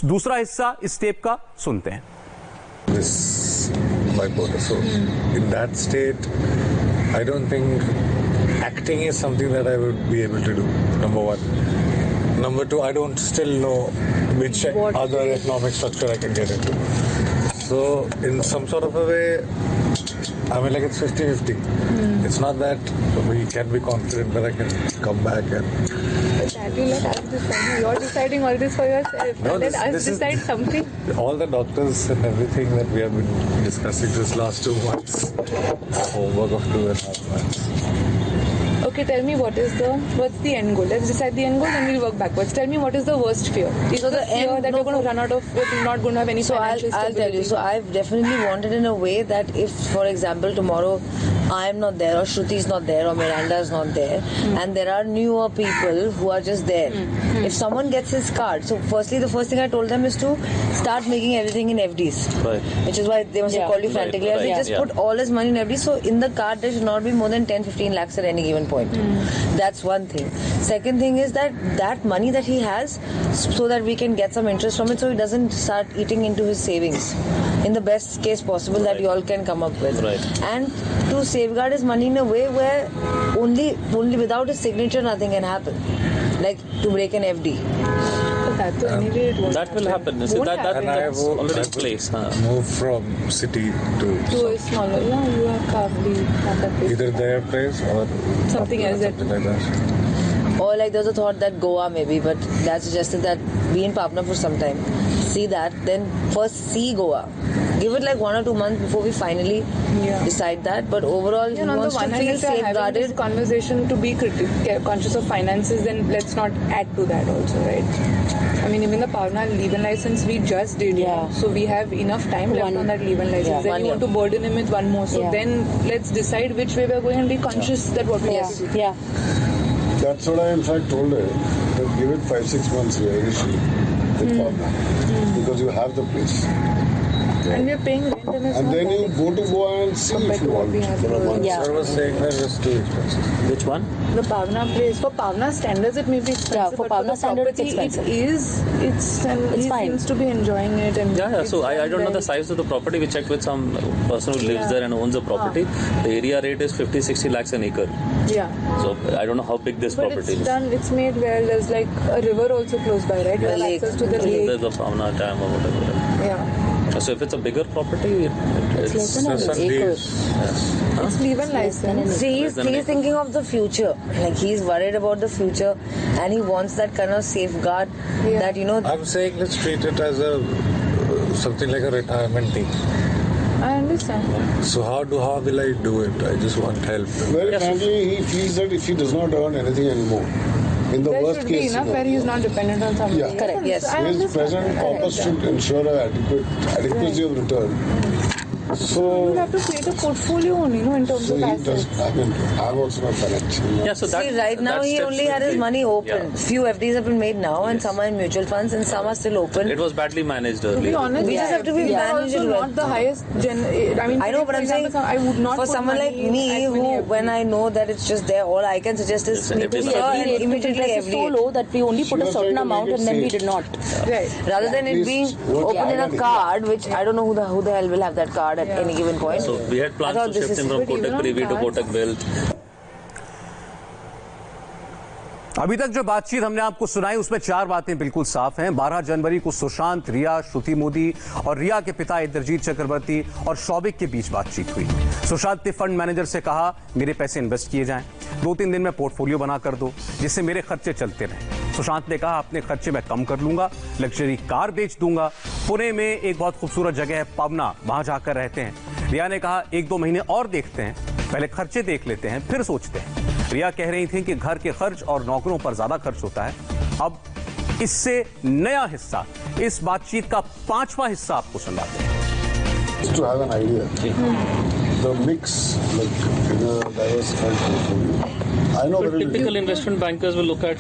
दूसरा हिस्सा इस टेप का सुनते हैं। This bipolar. So in that state, I don't think acting is something that I would be able to do. Number one. Number two, I don't still know which other economic structure I can get into. So in some sort of a way, I mean, like, it's 50-50. It's not that we can be confident that I can come back and. That you let us decide. You're deciding all this for yourself. No, Let us decide something. All the doctors and everything that we have been discussing this last 2 months, homework of 2.5 months. Okay, tell me what's the end goal? Let's decide the end goal and we'll work backwards. Tell me what is the worst fear? Is the fear that you're going to run out of, you're not going to have any financial stability? I'll tell you. So I've definitely wanted in a way that if, for example, tomorrow I am not there, or Shruti is not there, or Miranda is not there, and there are newer people who are just there. If someone gets his card, so firstly, the first thing I told them is to start making everything in FDs, Right. which is why they must have called you frantically. Right. They just put all his money in FDs. So in the card, there should not be more than 10-15 lakhs at any given point. That's one thing. Second thing is that money that he has, so that we can get some interest from it, so he doesn't start eating into his savings. In the best case possible that you all can come up with. Right. And to safeguard his money in a way where only without his signature nothing can happen. Like to break an FD. But that anyway it won't That will happen. See, Won't that's happen. already in place. Move from city to To a smaller, yeah, you have probably not that big. either their place or Something else that- something like that. Or like there's a thought that Goa maybe, but that suggested that be in Pabna for some time. See that, then first see Goa. Give it like 1 or 2 months before we finally decide that. But overall, he And on the wants one to hand, feel if you're having this safeguarded. conversation to be conscious of finances, then let's not add to that also, right? I mean, even the Pavna leave-in license we just did, so we have enough time left on that leave-in license. Then 1 you want to burden him with one more, so then let's decide which way we're going and be conscious that what we have to do. That's what I in fact told her. That give it 5-6 months here initially with Pavna. Because you have the place. And we're paying rent and it's And not then that you go to Goa and see compared if to you what want. we have to Sir was saying that it's too expensive. Which one? The Pavna place, for Pavna standards it may be expensive, for but Pavna the standards it's property expensive. it's he fine. seems to be enjoying it. And Yeah. it's So I done don't know the well. size of the property. We checked with some person who lives there and owns the property. The area rate is 50-60 lakhs an acre. Yeah. So I don't know how big this But property it's is. done, it's made well. There's like a river also close by, right? You have lake. access to the lake. There's a fauna dam or whatever. Yeah. So if it's a bigger property, it's less than Just an some acre. leaves. It's leave-in license. See, he's thinking of the future. Like he's worried about the future, and he wants that kind of safeguard that I'm saying let's treat it as a something like a retirement thing. I understand. So how will I do it? I just want help. Very frankly, he feels that if he does not earn anything anymore, in the There worst should be case enough where he's not dependent on somebody. Yeah. Correct, yes. I his understand. present corpus should ensure an adequacy of return. So you have to create a portfolio only, in terms So of he assets. does, I'm also not financial. Yeah, so that, See, right now that he steps only will had his be- money open. Yeah. Few FDs have been made now, and Yes. some are in mutual funds, and some are still open. It was badly managed To be earlier. honest, We just have to be FDs are managed also well. not the highest. I mean, I know, but for I'm saying example, I would not for put someone like money in me, as many who FDs. when I know that it's just there, all I can suggest is Yes, make FD it is sure not- and The rate of immediately interest is so FD. low that we only put She a was certain trying to amount make it and then we safe. did not. Right. Rather than At it being least what open in a I- card, which I don't know who the hell will have that card at any given point. So we had I plans thought to this shift is him from but even Kotak on Privy to cards- Kotak Wealth. अभी तक जो बातचीत हमने आपको सुनाई उसमें 4 बातें बिल्कुल साफ हैं। 12 जनवरी को सुशांत, रिया, श्रुति मोदी और रिया के पिता इंद्रजीत चक्रवर्ती और शौविक के बीच बातचीत हुई। सुशांत ने फंड मैनेजर से कहा, मेरे पैसे इन्वेस्ट किए जाएं, 2-3 दिन में पोर्टफोलियो बना कर दो जिससे मेरे खर्चे चलते रहें। सुशांत ने कहा, अपने खर्चे मैं कम कर लूंगा, लग्जरी कार बेच दूंगा। पुणे में एक बहुत खूबसूरत जगह है पवना, वहां जाकर रहते हैं। रिया ने कहा, 1-2 महीने और देखते हैं, पहले खर्चे देख लेते हैं फिर सोचते हैं। रिया कह रही थी कि घर के खर्च और नौकरों पर ज्यादा खर्च होता है। अब इससे नया हिस्सा, इस बातचीत का 5वां हिस्सा आपको सुनाते हैं। Just to have an idea, the mix, like in a diversified portfolio. I know But very typical little. investment bankers will look at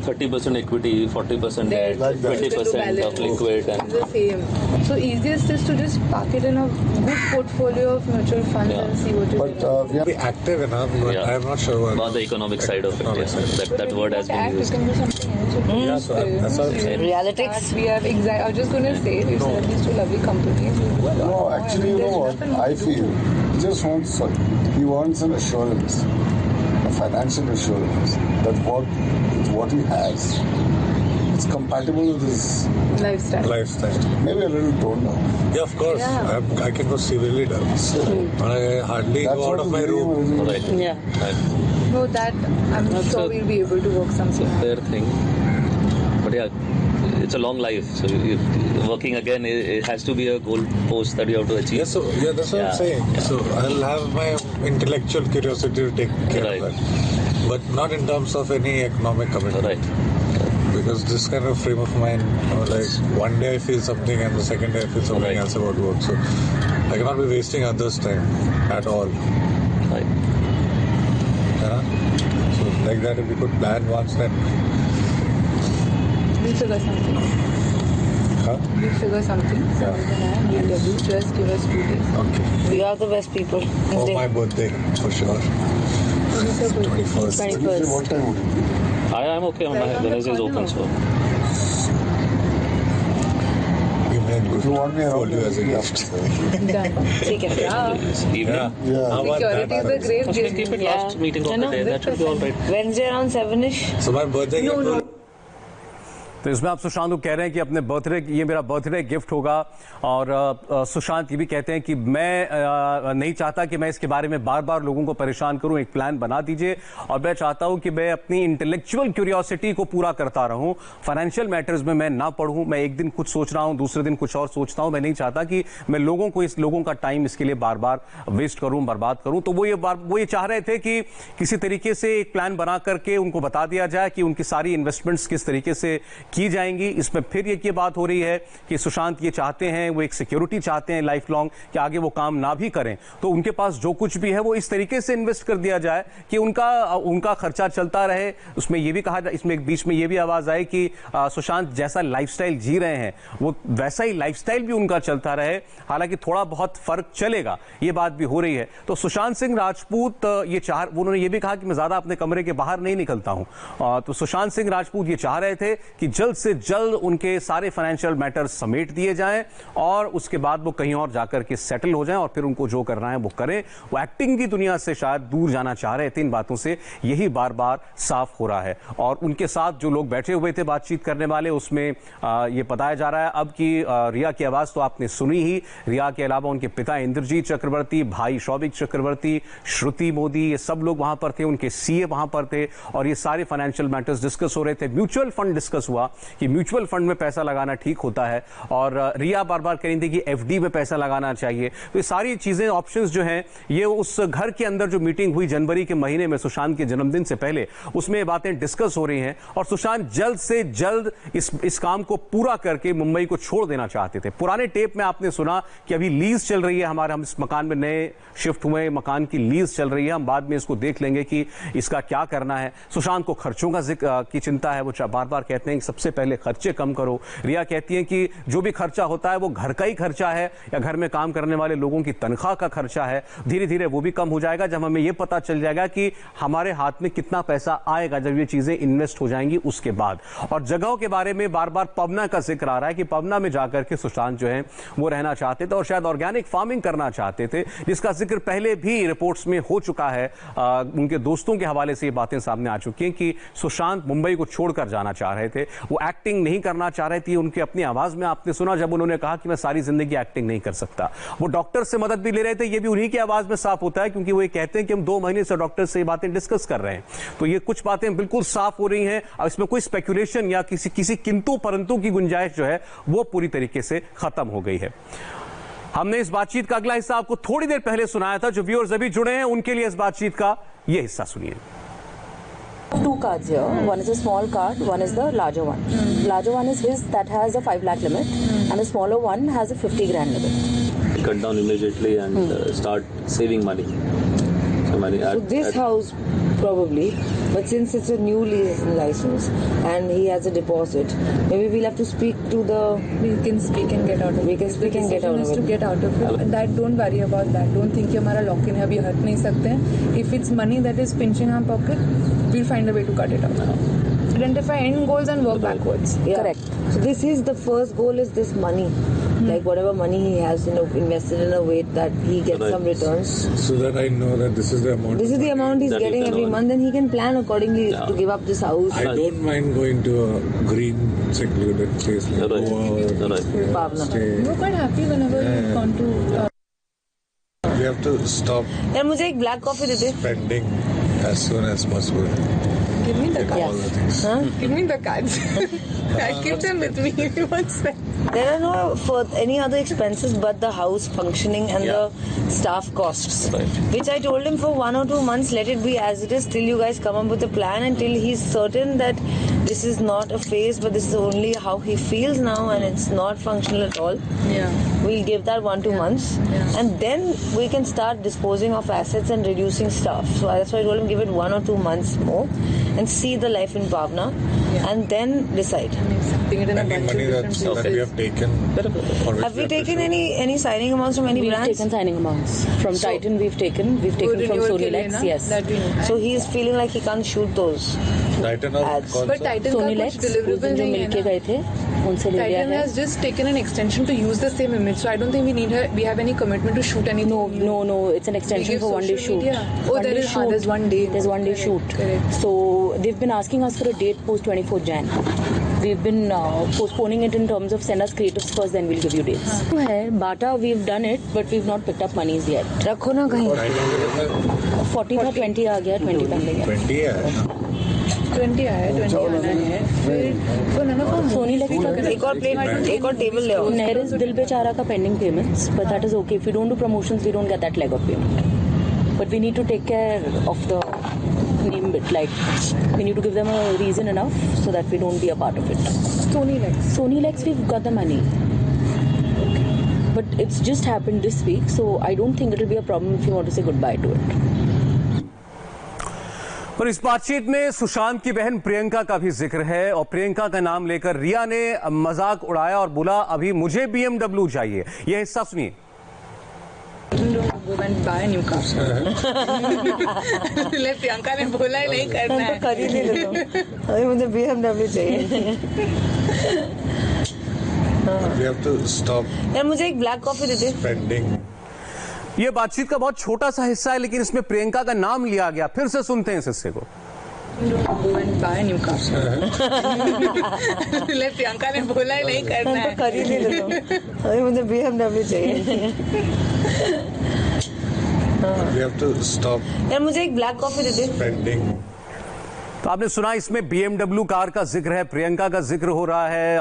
30% equity, 40% debt, Like that. 20% of liquid, and It's the same. So easiest is to just park it in a good portfolio of mutual funds Yeah. and see what it But is. we are Be active enough, but Yeah. I'm not sure what. about the economic side of it. Economic Yeah. side. That But word when has you been act, used. you can do something else. You can Yeah, do so that's what I'm films, saying. Realitics. We have I was just going to say, we set up these 2 lovely companies. We do a lot No, more. actually, you know There's what? nothing more I to do. feel he just wants, he wants an assurance, a financial assurance that what he has, it's compatible with his Lifestyle. Lifestyle. maybe a little toned down. Yeah, of course. Yeah. I can go severely down. But I hardly That's go out what of is my giving him room. a little- Right. Yeah. Right. No, that I'm That's sure a- we'll be able to work something. Fair thing. But yeah, it's a long life. So working again, it has to be a goal post that you have to achieve. Yeah, so that's what I'm Yeah. saying. So I'll have my intellectual curiosity to take care Right. of that, but not in terms of any economic commitment. Right. Because this kind of frame of mind, like one day I feel something and the second day I feel something Right. else about work. So I cannot be wasting others' time at all. Right. Yeah? So like that, if we could plan once, then We'll figure something. We'll figure something. We'll just give us 2 days. okay. You are the best people. For my birthday, for sure. 21st. When you say what time would it be? I am okay. My Wednesday is open, so Give me a good If you want me around, portfolio as a yeah. gift. Done. ठीक है. evening. Yeah. How about Security is that? a great Let's keep it last meeting of the day. That should be all right. Wednesday around 7ish. So my birthday gift will तो इसमें आप सुशांत को कह रहे हैं कि अपने बर्थडे, ये मेरा बर्थडे गिफ्ट होगा। और सुशांत ये भी कहते हैं कि मैं नहीं चाहता कि मैं इसके बारे में बार बार लोगों को परेशान करूं, एक प्लान बना दीजिए और मैं चाहता हूं कि मैं अपनी इंटेलेक्चुअल क्यूरियोसिटी को पूरा करता रहूं, फाइनेंशियल मैटर्स में मैं ना पढ़ूं। मैं एक दिन कुछ सोच रहा हूं, दूसरे दिन कुछ और सोचता हूं। मैं नहीं चाहता कि मैं लोगों का टाइम इसके लिए बार बार वेस्ट करूं, बर्बाद करूं। तो वो ये चाह रहे थे कि किसी तरीके से एक प्लान बना करके उनको बता दिया जाए कि उनकी सारी इन्वेस्टमेंट्स किस तरीके से की जाएंगी। इसमें फिर ये बात हो रही है कि सुशांत ये चाहते हैं, वो एक सिक्योरिटी चाहते हैं लाइफ लॉन्ग, कि आगे वो काम ना भी करें तो उनके पास जो कुछ भी है वो इस तरीके से इन्वेस्ट कर दिया जाए कि उनका खर्चा चलता रहे। उसमें ये भी कहा जाए, इसमें एक बीच में ये भी आवाज आई कि सुशांत जैसा लाइफस्टाइल जी रहे हैं वो वैसा ही लाइफस्टाइल भी उनका चलता रहे, हालांकि थोड़ा बहुत फर्क चलेगा, ये बात भी हो रही है। तो सुशांत सिंह राजपूत उन्होंने ये भी कहा कि मैं ज्यादा अपने कमरे के बाहर नहीं निकलता हूं। तो सुशांत सिंह राजपूत ये चाह रहे थे कि जल्द से जल्द उनके सारे फाइनेंशियल मैटर्स समेट दिए जाएं और उसके बाद वो कहीं और जाकर के सेटल हो जाएं और फिर उनको जो करना है वो करें। वो एक्टिंग की दुनिया से शायद दूर जाना चाह रहे थे। इन बातों से यही बार बार साफ हो रहा है। और उनके साथ जो लोग बैठे हुए थे बातचीत करने वाले, उसमें ये बताया जा रहा है अब कि रिया की आवाज तो आपने सुनी ही। रिया के अलावा उनके पिता इंद्रजीत चक्रवर्ती, भाई शौविक चक्रवर्ती, श्रुति मोदी, ये सब लोग वहां पर थे। उनके सीए वहां पर थे और ये सारे फाइनेंशियल मैटर्स डिस्कस हो रहे थे। म्यूचुअल फंड डिस्कस हुआ कि म्यूचुअल फंड में पैसा लगाना ठीक होता है, और रिया बार बार कह रही थी कि एफडी में पैसा लगाना चाहिए। तो ये सारी चीजें, ऑप्शंस जो हैं, ये उस घर के अंदर जो मीटिंग हुई जनवरी के महीने में सुशांत के जन्मदिन से पहले, उसमें ये बातें डिस्कस हो रही हैं। और सुशांत जल्द से जल्द इस काम को पूरा करके मुंबई को छोड़ देना चाहते थे। पुराने टेप में आपने सुना कि अभी लीज चल रही है हमारे, हम इस मकान में नए शिफ्ट हुए, मकान की लीज चल रही है, हम बाद में इसको देख लेंगे कि इसका क्या करना है। सुशांत को खर्चों का की चिंता है, वो बार बार कहते हैं कि सबसे पहले खर्चे कम करो। रिया कहती है कि जो भी खर्चा होता है वो घर का ही खर्चा है या घर में काम करने वाले लोगों की तनख्वाह का खर्चा है, धीरे धीरे वो भी कम हो जाएगा जब हमें ये पता चल जाएगा कि हमारे हाथ में कितना पैसा आएगा जब ये चीजें इन्वेस्ट हो जाएंगी उसके बाद। और जगहों के बारे में बार बार पवना का जिक्र आ रहा है कि पवना में जाकर के सुशांत जो है वो रहना चाहते थे और शायद ऑर्गेनिक फार्मिंग करना चाहते थे, जिसका जिक्र पहले भी रिपोर्ट्स में हो चुका है। उनके दोस्तों के हवाले से ये बातें सामने आ चुकी हैं कि सुशांत मुंबई को छोड़कर जाना चाह रहे थे, वो एक्टिंग नहीं करना चाह रहे थे। उनकी अपनी आवाज में आपने सुना जब उन्होंने कहा कि मैं सारी जिंदगी एक्टिंग नहीं कर सकता। वो डॉक्टर से मदद भी ले रहे थे, ये भी उन्हीं की आवाज में साफ होता है, क्योंकि वो ये कहते हैं कि हम 2 महीने से डॉक्टर से ये बातें डिस्कस कर रहे हैं। तो ये कुछ बातें बिल्कुल साफ हो रही हैं और इसमें कोई स्पेकुलेशन या किसी किंतु परंतु की गुंजाइश जो है वो पूरी तरीके से खत्म हो गई है। हमने इस बातचीत का अगला हिस्सा आपको थोड़ी देर पहले सुनाया था। जो व्यूअर्स अभी जुड़े हैं उनके लिए इस बातचीत का ये हिस्सा सुनिए। 2 cards here. One is a small card, one is the larger one. Larger one is his, that has a 5 lakh limit, and the smaller one has a 50 grand limit. Cut down immediately and start saving money. So this house probably, but since it's a new license and he has a deposit, maybe we'll have to speak to the. We can speak and get out of it. We can speak and get out of it. To get out of it. That don't worry about that. Don't think कि हमारा lock in है, अभी हट नहीं सकते हैं. If it's money that is pinching our pocket, we'll find a way to cut it out. Identify end goals and work backwards. Yeah. Correct. So this is the first goal, is this money. Like whatever money he has, invested in a way that he gets some returns. So that I know that this is the amount. This is the amount he's that getting every month, and he can plan accordingly to give up this house. I don't mind going to a green, secluded place like Goa or Pavna. stay. You're quite happy whenever you've gone to. We have to stop यार मुझे एक black coffee they they. spending as soon as possible. Give me the All cards. the things. Give me the cards. I'll keep them with me if you want spend. There are no any other expenses but the house functioning and the staff costs. Right. Which I told him for 1 or 2 months, let it be as it is till you guys come up with a plan, until he's certain that this is not a phase, but this is only how he feels now and it's not functional at all. Yeah. We'll give that 1-2 months, and then we can start disposing of assets and reducing stuff. So that's why I told him give it 1 or 2 months more and see the life in Pavna, and then decide. Something in a Any bunch of money different that we places. have taken. or which Have we have to taken show. any signing amounts from any We've brands? taken signing amounts. From Titan we've taken Good from renewal Sony के लिए Lex, ना? yes. That we know. So he is feeling like he can't shoot those. Titan or Ads. call, But sir? Titan Sony का Lex कुछ उस deliverable दिन जो नहीं है मिलके ना. गए थे उनसे ले लिया Titan है. has just taken an extension to use the same image, so I don't think we have any commitment to shoot anything. No, it's an extension give for 1 day social shoot. media. Oh, there is- there's 1 day. There's 1 day Correct, shoot. correct. So they've been asking us for a date post 24th Jan. We've been postponing it in terms of send us creatives first, then we'll give you dates. है Bata, we've done it, but we've not picked up monies yet. रखो ना कहीं. Titan के कितना? 40 था 20 आ गया 20 pending है. 20 है. 20 आया 20 आना है. फिर तो ना Sony Lex का एक और प्लेट, एक और टेबल ले आओ. There is Dil Bechara ka pending payments, but that is okay. If we don't do promotions, we don't get that leg of payment. But we need to take care of the name bit. Like, we need to give them a reason enough so that we don't be a part of it. Sony Lex. Sony Lex, we've got the money. But it's just happened this week, so I don't think it'll be a problem if you want to say goodbye to it. और इस बातचीत में सुशांत की बहन प्रियंका का भी जिक्र है और प्रियंका का नाम लेकर रिया ने मजाक उड़ाया और बोला अभी मुझे BMW चाहिए। यह हिस्सा सुनिए। Go and buy a new car. ले प्रियंका ने बोला ही नहीं करना तो है. खरीद ही ले लो. अभी मुझे BMW चाहिए. We have to stop यार मुझे एक ब्लैक कॉफी दे दे. spending. यह बातचीत का बहुत छोटा सा हिस्सा है, लेकिन इसमें प्रियंका का नाम लिया गया। फिर से सुनते हैं इस हिस्से को। Go and buy a new car. ले प्रियंका ने बोला ही नहीं करना है. तो खरीद ही ले लो. अभी मुझे BMW चाहिए. We have to stop यार मुझे एक ब्लैक कॉफी दे दे. spending. तो आपने सुना, इसमें BMW कार का जिक्र है, प्रियंका का जिक्र हो रहा है।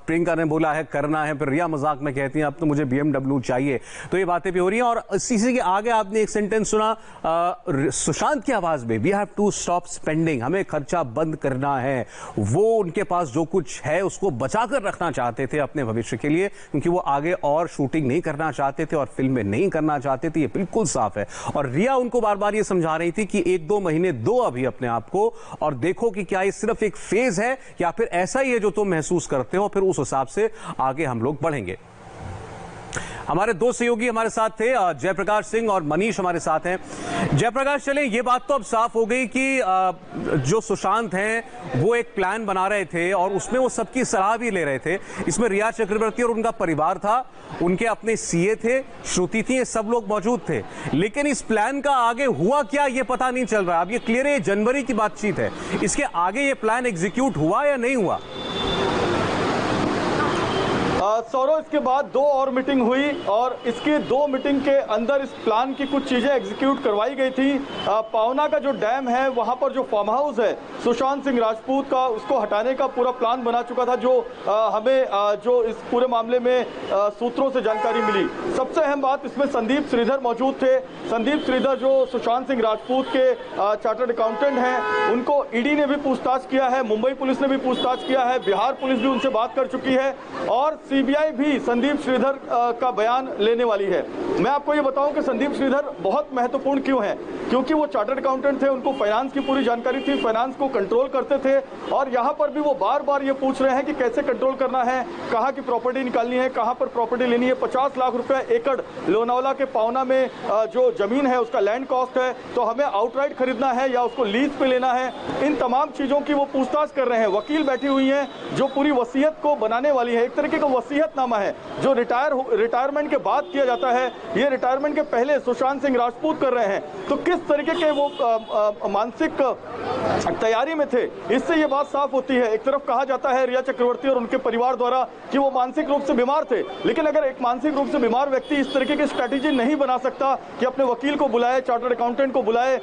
प्रियंका ने बोला है करना है, फिर रिया मजाक में कहती हैं अब तो मुझे BMW चाहिए। तो ये बातें भी हो रही हैं। और इसी के आगे आपने एक सेंटेंस सुना सुशांत की आवाज में, we have to stop spending, हमें खर्चा बंद करना है। वो उनके पास जो कुछ है उसको बचाकर रखना चाहते थे अपने भविष्य के लिए, क्योंकि वो आगे और शूटिंग नहीं करना चाहते थे और फिल्में नहीं करना चाहते थे, ये बिल्कुल साफ है। और रिया उनको बार बार ये समझा रही थी कि 1-2 महीने दो अभी अपने आप को, और देखो कि क्या ये सिर्फ एक फेज है या फिर ऐसा ही है जो तुम महसूस करते हो, फिर उस हिसाब से आगे हम लोग बढ़ेंगे। हमारे दो सहयोगी हमारे साथ थे, जयप्रकाश सिंह और मनीष हमारे साथ हैं। जयप्रकाश, चलें, ये बात तो अब साफ हो गई कि जो सुशांत हैं वो एक प्लान बना रहे थे और उसमें वो सबकी सलाह भी ले रहे थे। इसमें रिया चक्रवर्ती और उनका परिवार था, उनके अपने सीए थे, श्रुति थी, ये सब लोग मौजूद थे। लेकिन इस प्लान का आगे हुआ क्या ये पता नहीं चल रहा। अब ये क्लियर है, जनवरी की बातचीत है, इसके आगे ये प्लान एग्जीक्यूट हुआ या नहीं हुआ? सौरव, इसके बाद 2 और मीटिंग हुई और इसके 2 मीटिंग के अंदर इस प्लान की कुछ चीजें एग्जीक्यूट करवाई गई थी। पावना का जो डैम है, वहां पर जो फार्म हाउस है सुशांत सिंह राजपूत का, उसको हटाने का पूरा प्लान बना चुका था, जो हमें जो इस पूरे मामले में सूत्रों से जानकारी मिली। सबसे अहम बात, इसमें संदीप श्रीधर मौजूद थे। संदीप श्रीधर जो सुशांत सिंह राजपूत के चार्टर्ड अकाउंटेंट हैं, उनको ईडी ने भी पूछताछ किया है, मुंबई पुलिस ने भी पूछताछ किया है, बिहार पुलिस भी उनसे बात कर चुकी है और सीबीआई भी संदीप श्रीधर का बयान लेने वाली है। मैं आपको ये बताऊं कि संदीप श्रीधर बहुत महत्वपूर्ण क्यों है, क्योंकि वो चार्टर्ड अकाउंटेंट थे, उनको फाइनेंस की पूरी जानकारी थी, फाइनेंस को कंट्रोल करते थे और यहाँ पर भी वो बार बार ये पूछ रहे हैं कि कैसे कंट्रोल करना है, कहाँ की प्रॉपर्टी निकालनी है, कहाँ पर प्रॉपर्टी लेनी है। 50 लाख रुपए एकड़ लोनावाला के पावना में जो जमीन है उसका लैंड कॉस्ट है, तो हमें आउटराइट खरीदना है या उसको लीज पे लेना है, इन तमाम चीजों की वो पूछताछ कर रहे हैं। वकील बैठी हुई है जो पूरी वसीयत को बनाने वाली है, एक तरीके का वसीयतनामा है जो रिटायरमेंट के बाद किया जाता है, ये रिटायरमेंट के पहले सुशांत सिंह राजपूत कर रहे हैं। तो किस तरीके के वो मानसिक तैयारी में थे, इससे ये बात साफ होती है। एक तरफ कहा जाता है रिया चक्रवर्ती और उनके परिवार द्वारा कि वो मानसिक रूप से बीमार थे, लेकिन अगर एक मानसिक रूप से बीमार व्यक्ति इस तरीके की स्ट्रैटेजी नहीं बना सकता कि अपने वकील को बुलाए, चार्टर्ड अकाउंटेंट को बुलाए,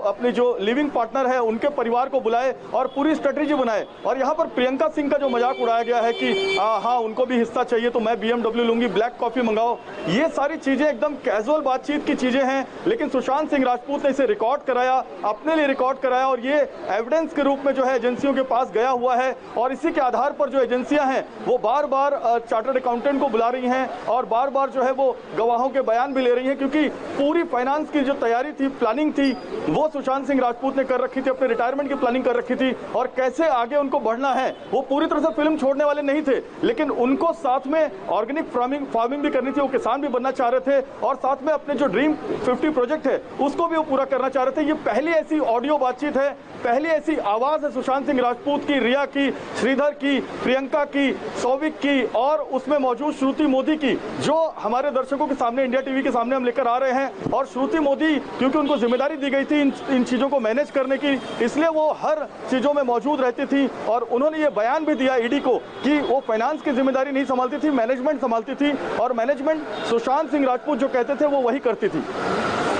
अपनी जो लिविंग पार्टनर है उनके परिवार को बुलाए और पूरी स्ट्रैटेजी बनाए। और यहाँ पर प्रियंका सिंह का जो मजाक उड़ाया गया है कि हाँ उनको भी हिस्सा चाहिए तो मैं BMW लूंगी, ब्लैक कॉफी मंगाओ, ये सारी चीजें एकदम कैजुअल बातचीत की चीजें हैं। लेकिन सुशांत सिंह राजपूत ने इसे रिकॉर्ड कराया, अपने लिए रिकॉर्ड कराया और ये एविडेंस के रूप में जो है एजेंसियों के पास गया हुआ है। और इसी के आधार पर जो एजेंसियां हैं वो बार बार चार्टर्ड अकाउंटेंट को बुला रही हैं और बार बार जो है वो गवाहों के बयान भी ले रही हैं, क्योंकि पूरी फाइनेंस की जो तैयारी थी, प्लानिंग थी, वो सुशांत सिंह राजपूत ने कर रखी थी, अपने रिटायरमेंट की प्लानिंग कर रखी थी और कैसे आगे उनको बढ़ना है। वो पूरी तरह से फिल्म छोड़ने वाले नहीं थे, लेकिन उनको साथ में ऑर्गेनिक फार्मिंग भी करनी थी, वो किसान भी बनना चाह रहे थे और साथ में अपने जो ड्रीम 50 प्रोजेक्ट है उसको भी वो पूरा करना चाह रहे थे। ये पहली ऐसी ऑडियो बातचीत है, पहली ऐसी आवाज है सुशांत सिंह राजपूत की, रिया की, श्रीधर की, प्रियंका की, सौविक की और उसमें मौजूद श्रुति मोदी की, जो हमारे दर्शकों के सामने, इंडिया टीवी के सामने हम लेकर आ रहे हैं। और श्रुति मोदी, क्योंकि उनको जिम्मेदारी दी गई थी इन चीजों को मैनेज करने की, इसलिए वो हर चीजों में मौजूद रहती थी और उन्होंने ये बयान भी दिया ईडी को कि वो फाइनेंस की जिम्मेदारी नहीं संभालती थी, मैनेजमेंट संभालती थी और मैनेजमेंट सुशांत सिंह राजपूत जो कहते थे वो वही करती थी।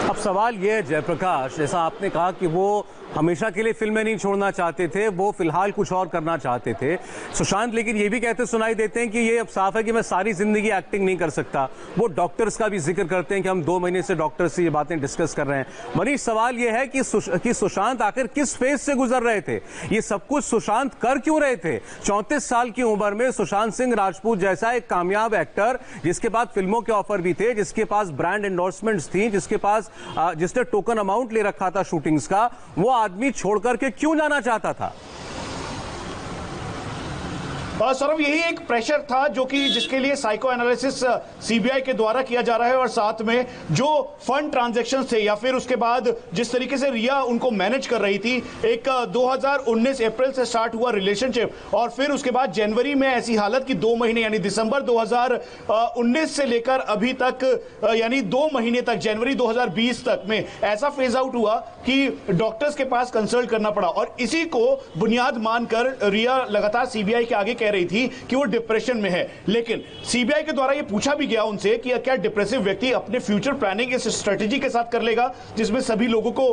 अब सवाल यह है जयप्रकाश, जैसा आपने कहा कि वो हमेशा के लिए फिल्में नहीं छोड़ना चाहते थे, वो फिलहाल कुछ और करना चाहते थे सुशांत, लेकिन ये भी कहते सुनाई देते हैं कि ये अब साफ है कि मैं सारी जिंदगी एक्टिंग नहीं कर सकता। वो डॉक्टर्स का भी जिक्र करते हैं कि हम 2 महीने से डॉक्टर से ये बातें डिस्कस कर रहे हैं। मनीष, सवाल ये है कि सुशांत आखिर किस फेज से गुजर रहे थे, ये सब कुछ सुशांत कर क्यों रहे थे? 34 साल की उम्र में सुशांत सिंह राजपूत जैसा एक कामयाब एक्टर, जिसके पास फिल्मों के ऑफर भी थे, जिसके पास ब्रांड एंडोर्समेंट्स थी, जिसने टोकन अमाउंट ले रखा था शूटिंग्स का, वो आदमी छोड़ करके क्यों जाना चाहता था? सौरभ, यही एक प्रेशर था जो कि जिसके लिए साइको एनालिसिस सीबीआई के द्वारा किया जा रहा है और साथ में जो फंड ट्रांजैक्शन थे या फिर उसके बाद जिस तरीके से रिया उनको मैनेज कर रही थी, एक 2019 अप्रैल से स्टार्ट हुआ रिलेशनशिप और फिर उसके बाद जनवरी में ऐसी हालत कि 2 महीने यानी दिसंबर 2019 से लेकर अभी तक यानी 2 महीने तक जनवरी 2020 तक में ऐसा फेज आउट हुआ कि डॉक्टर्स के पास कंसल्ट करना पड़ा और इसी को बुनियाद मानकर रिया लगातार सीबीआई के आगे कह रही थी कि वो डिप्रेशन में है, लेकिन सीबीआई के द्वारा ये पूछा भी गया उनसे कि क्या डिप्रेसिव व्यक्ति अपने फ्यूचर प्लानिंग इस स्ट्रेटेजी के साथ कर लेगा जिसमें सभी लोगों को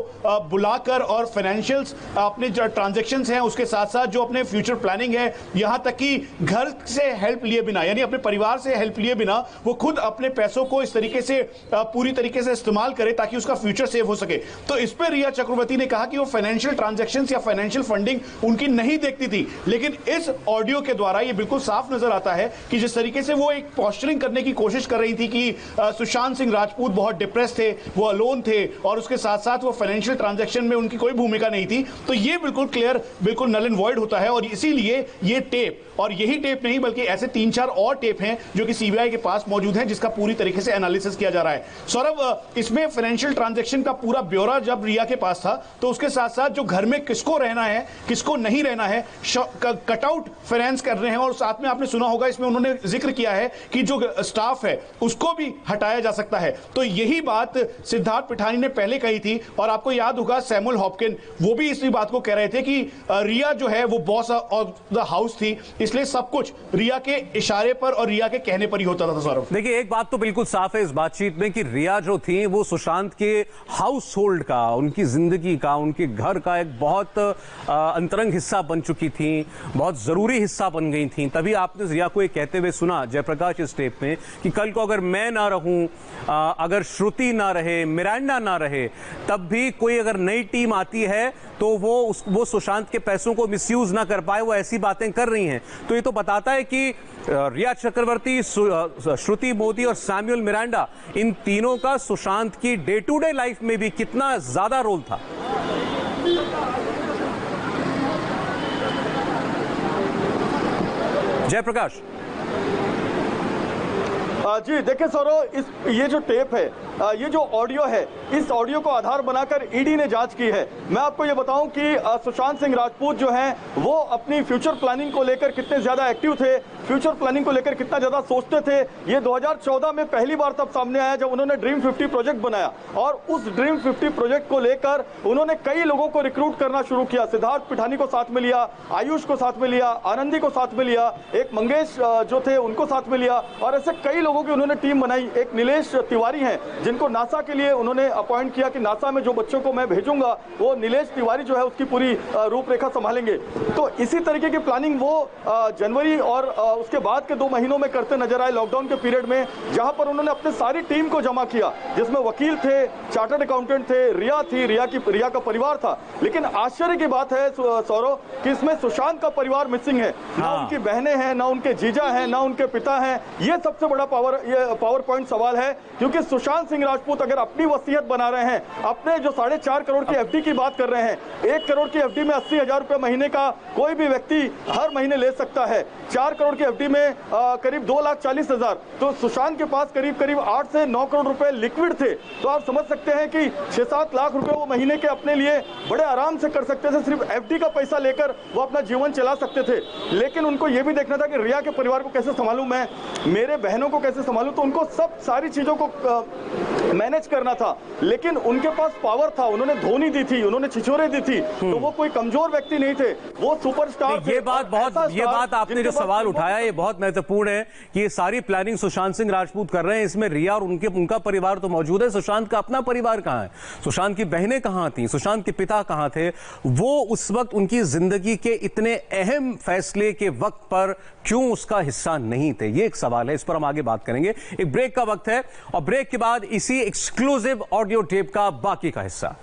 बुलाकर और फाइनेंशियल्स अपने जो ट्रांजैक्शंस हैं उसके साथ साथ जो अपने फ्यूचर प्लानिंग है, यहां तक कि घर से हेल्प लिए बिना, यानी अपने परिवार से हेल्प लिए बिना वो खुद अपने पैसों को इस तरीके से पूरी तरीके से इस्तेमाल करे ताकि उसका फ्यूचर सेव हो सके। तो इस पर रिया चक्रवर्ती ने कहा कि वो फाइनेंशियल ट्रांजैक्शंस या फाइनेंशियल फंडिंग उनकी नहीं देखती थी, लेकिन इस ऑडियो के द्वारा ये बिल्कुल साफ नजर आता है कि जिस तरीके से वो एक पोस्चरिंग करने की कोशिश कर रही थी कि सुशांत सिंह राजपूत बहुत डिप्रेस थे, वो अलोन थे और उसके साथ साथ वो फाइनेंशियल ट्रांजैक्शन में उनकी कोई भूमिका नहीं थी, तो ये बिल्कुल क्लियर, बिल्कुल नल एंड वॉइड होता है। और इसीलिए ये टेप, और यही टेप नहीं बल्कि ऐसे 3-4 और टेप हैं जो कि सीबीआई के पास मौजूद हैं जिसका पूरी तरीके से एनालिसिस किया जा रहा है। सौरभ, इसमें फाइनेंशियल ट्रांजैक्शन का पूरा ब्यौरा जब रिया के पास था तो उसके साथ साथ जो घर में किसको रहना है किसको नहीं रहना है कटआउट फाइनेंस कर रहे हैं, और साथ में आपने सुना होगा इसमें उन्होंने जिक्र किया है कि जो स्टाफ है उसको भी हटाया जा सकता है। तो यही बात सिद्धार्थ पिठानी ने पहले कही थी, और आपको याद होगा सैमुअल हॉपकिन वो भी इसी बात को कह रहे थे कि रिया जो है वो बॉस ऑफ द हाउस थी, इसलिए सब कुछ रिया के इशारे पर और रिया के कहने पर ही होता था। सौरभ, देखिए एक बात तो बिल्कुल साफ है इस बातचीत में कि रिया जो थी वो सुशांत के हाउस होल्ड का, उनकी जिंदगी का, उनके घर का एक बहुत अंतरंग हिस्सा बन चुकी थी, बहुत जरूरी हिस्सा बन गई थी। तभी आपने रिया को ये कहते हुए सुना जयप्रकाश इस टेप में कि कल को अगर मैं ना रहूं, अगर श्रुति ना रहे, मिरांडा ना रहे, तब भी कोई अगर नई टीम आती है तो वो सुशांत के पैसों को मिसयूज ना कर पाए, वो ऐसी बातें कर रही हैं। तो ये तो बताता है कि रिया चक्रवर्ती, श्रुति मोदी और सैमुअल मिरांडा, इन तीनों का सुशांत की डे टू डे लाइफ में भी कितना ज्यादा रोल था। जयप्रकाश जी देखिए सौरभ, ये जो टेप है, ये जो ऑडियो है, इस ऑडियो को आधार बनाकर ईडी ने जांच की है। मैं आपको ये बताऊं कि सुशांत सिंह राजपूत जो हैं वो अपनी फ्यूचर प्लानिंग को लेकर कितने ज्यादा एक्टिव थे, फ्यूचर प्लानिंग को लेकर कितना ज्यादा सोचते थे। ये 2014 में पहली बार तब सामने आया जब उन्होंने ड्रीम 50 प्रोजेक्ट बनाया, और उस ड्रीम 50 प्रोजेक्ट को लेकर उन्होंने कई लोगों को रिक्रूट करना शुरू किया। सिद्धार्थ पिठानी को साथ में लिया, आयुष को साथ में लिया, आनंदी को साथ में लिया, एक मंगेश जो थे उनको साथ में लिया, और ऐसे कई लोगों की उन्होंने टीम बनाई। एक नीलेश तिवारी हैं जिनको नासा के लिए उन्होंने अपॉइंट किया कि नासा में जो बच्चों को मैं भेजूंगा वो नीलेश तिवारी जो है उसकी पूरी रूपरेखा संभालेंगे। तो इसी तरीके की प्लानिंग वो जनवरी और उसके बाद के 2 महीनों में करते नजर आए लॉकडाउन के पीरियड में, जहां पर उन्होंने अपनी सारी टीम को जमा किया, जिसमें वकील थे, चार्टर्ड अकाउंटेंट थे, रिया थी, रिया का परिवार था। लेकिन आश्चर्य की बात है सौरभ कि इसमें सुशांत का परिवार मिसिंग है, ना उनकी बहनें हैं, ना उनके जीजा हैं, ना उनके पिता हैं। ये सबसे बड़ा पावर पॉइंट सवाल है, क्योंकि सुशांत सिंह राजपूत अगर अपनी वसीयत बना रहे हैं, अपने जो 4.5 करोड़ की एफडी की बात कर रहे हैं, 1 करोड़ की एफडी में 80,000 रुपए महीने का कोई भी व्यक्ति हर महीने ले सकता है। 4 करोड़ की एफडी में करीब 2,40,000, तो सुशांत के पास करीब 8 से 9 करोड़ रुपए लिक्विड थे। तो आप समझ सकते हैं कि 6-7 लाख रुपए वो महीने के अपने लिए बड़े आराम से कर सकते थे, सिर्फ एफडी का पैसा लेकर वो अपना जीवन चला सकते थे। लेकिन उनको ये भी देखना था कि रिया के परिवार को कैसे संभालूं मैं, मेरे बहनों को कैसे संभालूं, तो उनको सब सारी चीजों को मैनेज करना था। लेकिन उनके पास पावर था, उन्होंने धोनी दी थी, उन्होंने छिछोरे दी थी, तो वो कोई कमजोर व्यक्ति नहीं थे, वो सुपरस्टार थे। ये बात आपने जो सवाल उठाया ये बहुत महत्वपूर्ण है कि ये सारी प्लानिंग सुशांत सिंह राजपूत कर रहे हैं, इसमें रिया और उनका परिवार तो मौजूद है, सुशांत का अपना परिवार कहां है, सुशांत की बहनें कहां थी, सुशांत के पिता कहां थे, वो उस वक्त उनकी जिंदगी के इतने अहम फैसले के वक्त पर क्यों उसका हिस्सा नहीं थे, ये एक सवाल है। इस पर हम आगे बात करेंगे। एक ब्रेक का वक्त है और ब्रेक के बाद इसी एक्सक्लूसिव ऑडियो टेप का बाकी का हिस्सा।